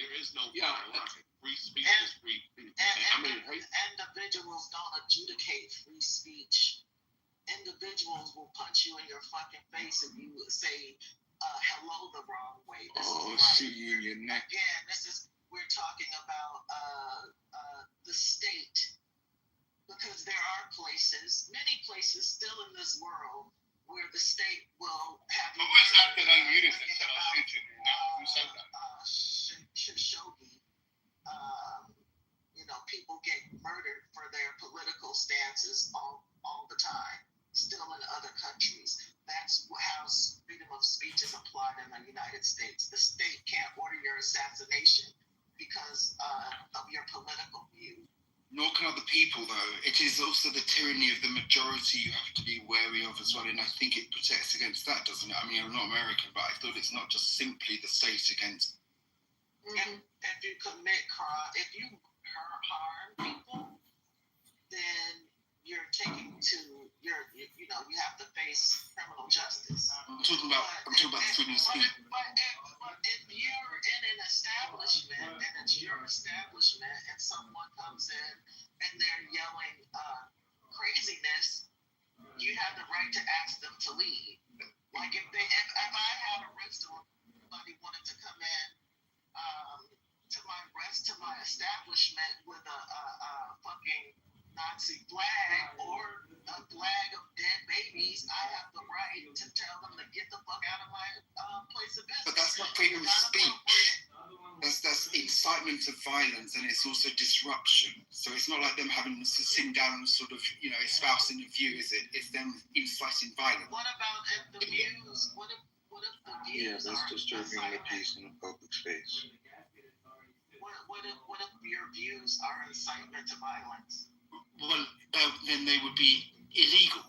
There is no free speech is free. Individuals don't adjudicate free speech. Individuals will punch you in your fucking face if you say hello the wrong way. See you in your neck. Again, we're talking about the state. Because there are many places still in this world where the state will have you. Who is that unmuted instead of teaching you now? Who said that? Khashoggi. People get murdered for their political stances all the time, still in other countries. That's how freedom of speech is applied in the United States. The state can't order your assassination because of your political view. Nor can other people, though. It is also the tyranny of the majority you have to be wary of as well, and I think it protects against that, doesn't it? I mean, I'm not American, but I thought it's not just simply the state against If you commit crime, if you harm people, then you're taking to you have to face criminal justice. I'm talking about freedom of speech. But if you're in an establishment and it's your establishment and someone comes in and they're yelling craziness, you have the right to ask them to leave. Like if I had a restaurant, somebody wanted to come in to my establishment with a fucking Nazi flag or a flag of dead babies, I have the right to tell them to get the fuck out of my place of business. But that's not freedom of speech. That's incitement of violence, and it's also disruption. So it's not like them having to sit down and sort of, espousing a view, is it? It's them inciting violence. What about if the views? What if the views? Yeah, that's disturbing the peace in the public space. What if your views are incitement to violence? Well, then they would be illegal.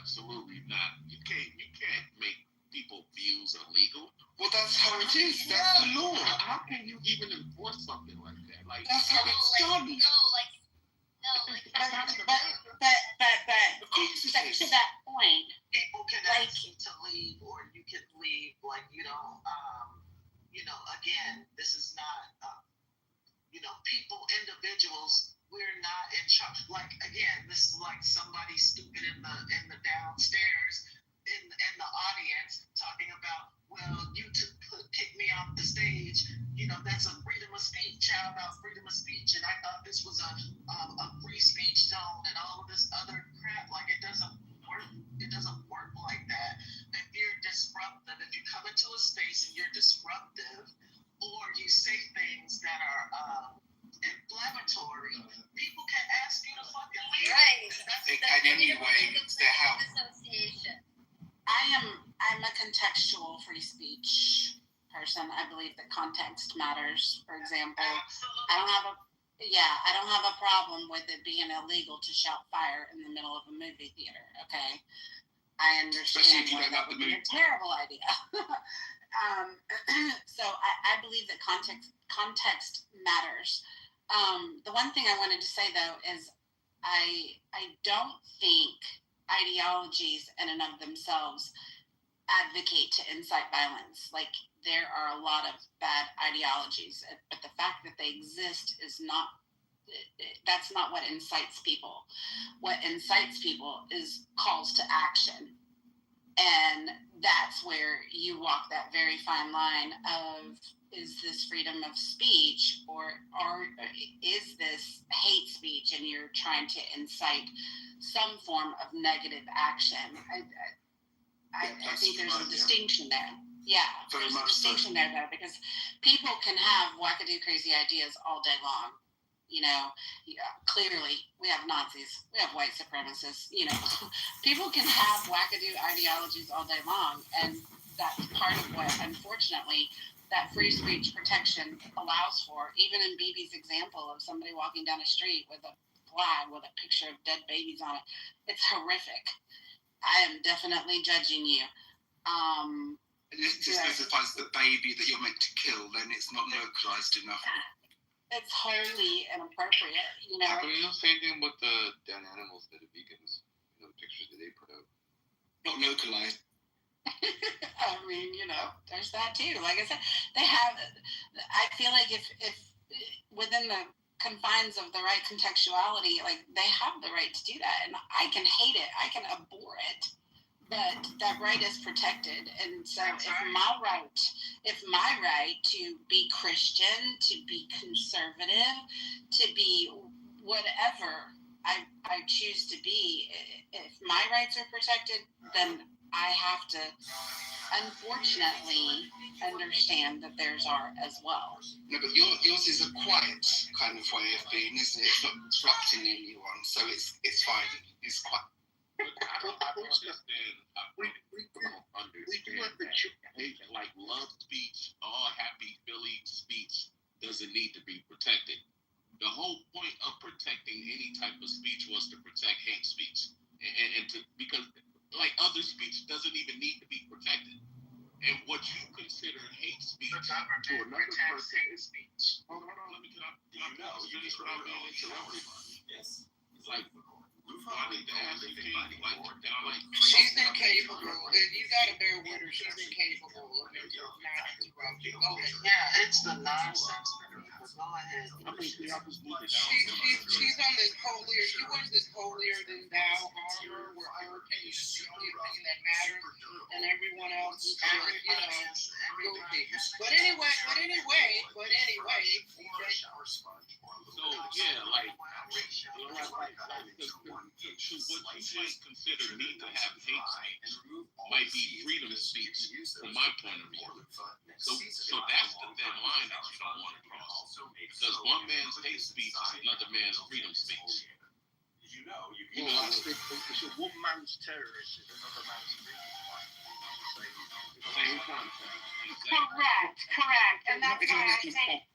Absolutely not. You can't make people's views illegal. Well, that's how it is. That's the law. How can you even enforce something like that? Like that's how it's done. But to that point, people can ask you to leave, or you can leave. Again, this is not. People, individuals. We're not in charge. Like again, this is like somebody stupid in the downstairs in the audience talking about, well, you kick me off the stage. That's a freedom of speech. How about freedom of speech? And I thought this was a free speech zone and all of this other crap. Like it doesn't work. It doesn't work like that. If you're disruptive, if you come into a space and you're disruptive, or you say things that are inflammatory, people can ask you to fucking leave. Right. I'm a contextual free speech person. I believe that context matters. For example, I don't have a problem with it being illegal to shout fire in the middle of a movie theater. Okay, I understand that would be a terrible idea. So I believe that context matters. The one thing I wanted to say though is I don't think ideologies in and of themselves advocate to incite violence. Like there are a lot of bad ideologies, but the fact that they exist is not. That's not what incites people. What incites people is calls to action. And that's where you walk that very fine line of, is this freedom of speech or is this hate speech and you're trying to incite some form of negative action? I think there's a distinction there. Yeah, there's a distinction there though, because people can have wackadoo crazy ideas all day long. Clearly we have Nazis, we have white supremacists, people can have wackadoo ideologies all day long. And that's part of what, unfortunately, that free speech protection allows for. Even in BB's example of somebody walking down a street with a flag with a picture of dead babies on it, it's horrific. I am definitely judging you. And if it specifies the baby that you're meant to kill, then it's not localized enough. It's wholly inappropriate, Happening the same thing with the dead animals, the vegans, the pictures that they put out. Not localized. I mean, there's that too. Like I said, I feel like if within the confines of the right contextuality, like they have the right to do that. And I can hate it. I can abhor it. But that right is protected. And so if my right to be Christian, to be conservative, to be whatever I choose to be, if my rights are protected, then I have to, unfortunately, understand that theirs are as well. No, but yours is a quiet kind of way of being, isn't it? It's not disrupting anyone, so it's fine. It's quiet. We do understand like love speech, all happy feeling speech doesn't need to be protected. The whole point of protecting any type of speech was to protect hate speech, because like other speech doesn't even need to be protected. And what you consider hate speech to another person is speech. Hold on, let me get up. You know, you just without being interrupted. Yes. Like, I need to ask you, she's incapable, and you gotta bear with her. She's incapable of not interrupting. Okay. Yeah, it's the nonsense. Go ahead. She's on this holier. She wears this holier than thou armor, where her opinion is the only opinion that matters, and everyone else is, goofy. But anyway. So yeah, like what you just consider need to have hate speech might be freedom of speech from my point of view. So that's the thin line that you don't want to cross. Because one man's hate speech is another man's freedom speech. It's a one man's terrorist is another man's freedom fighter. Same concept. Correct. And that's why I say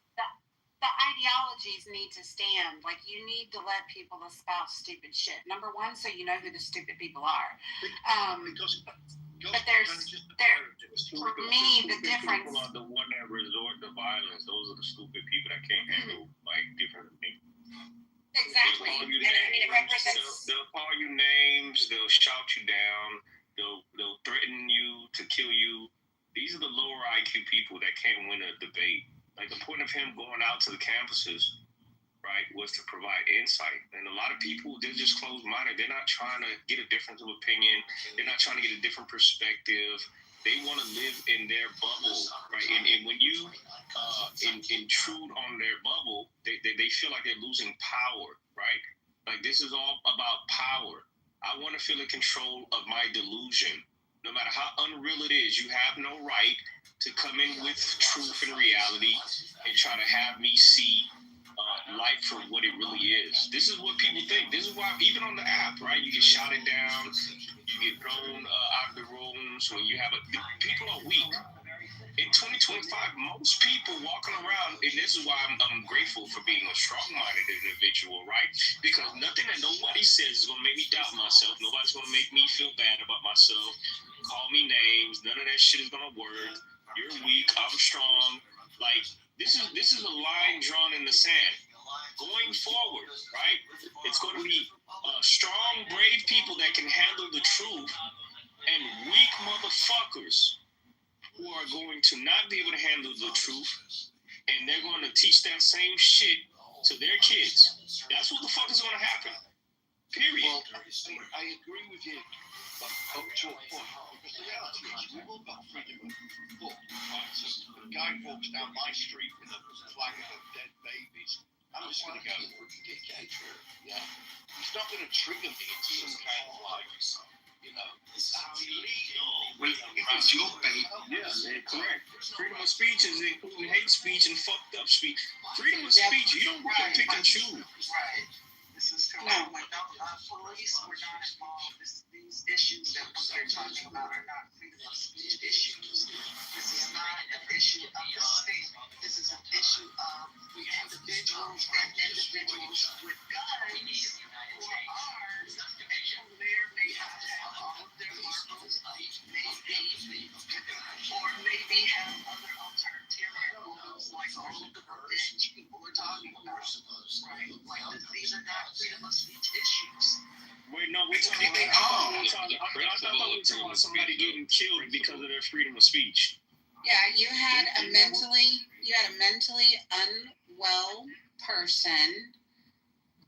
the ideologies need to stand. Like, you need to let people espouse stupid shit. Number one, so you know who the stupid people are. But there, for me, the difference. People are the one that resort to violence. Those are the stupid people that can't handle like different things. Exactly. It represents. They'll call you names. They'll shout you down. They'll threaten you to kill you. These are the lower IQ people that can't win a debate. Like, the point of him going out to the campuses, right, was to provide insight. And a lot of people, they're just closed-minded. They're not trying to get a difference of opinion. They're not trying to get a different perspective. They want to live in their bubble, right? And when you intrude on their bubble, they feel like they're losing power, right? Like, this is all about power. I want to feel in control of my delusion. No matter how unreal it is, you have no right to come in with truth and reality and try to have me see life for what it really is. This is what people think. This is why, even on the app, right, you get shouted down, you get thrown out of the rooms when you have people are weak. In 2025, most people walking around, and this is why I'm grateful for being a strong-minded individual, right? Because nothing that nobody says is going to make me doubt myself. Nobody's going to make me feel bad about myself. Call me names. None of that shit is going to work. You're weak. I'm strong. Like, this is a line drawn in the sand. Going forward, right? It's going to be strong, brave people that can handle the truth, and weak motherfuckers who are going to not be able to handle the truth, and they're going to teach that same shit to their kids. That's what the fuck is going to happen. Period. Well, I agree with you, but up to a point. Because the reality is, we've all got freedom of thought, right? So if a guy walks down my street with a flag of dead babies, I'm just going to go, yeah. He's not going to trigger me into some kind of like, that's illegal. If it's your baby. Yeah, correct. Freedom of speech is including hate speech and fucked up speech. Freedom of speech, you don't get to pick and choose. Right. This is correct. Like, police were not involved. These issues that we're talking about are not freedom of speech issues. This is not an issue of the state. This is an issue of individuals with guns who are armed and who may have all of their marbles, or maybe have other ulterior motives, like all of the revenge people are talking about, right? Like, these are not freedom of speech issues. Wait, no, we're talking about somebody getting killed because of their freedom of speech. Yeah, you had a mentally unwell person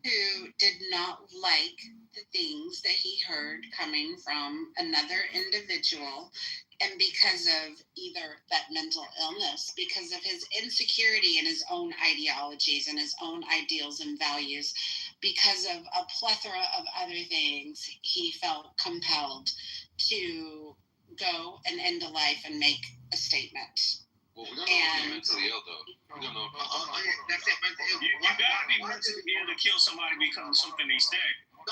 who did not like the things that he heard coming from another individual, and because of either that mental illness, because of his insecurity in his own ideologies and his own ideals and values, because of a plethora of other things, he felt compelled to go and end a life and make a statement. Well, we don't know if he's mentally ill, though. We don't know if that's it, mentally ill. You gotta be mentally ill to kill somebody because of something they said. No.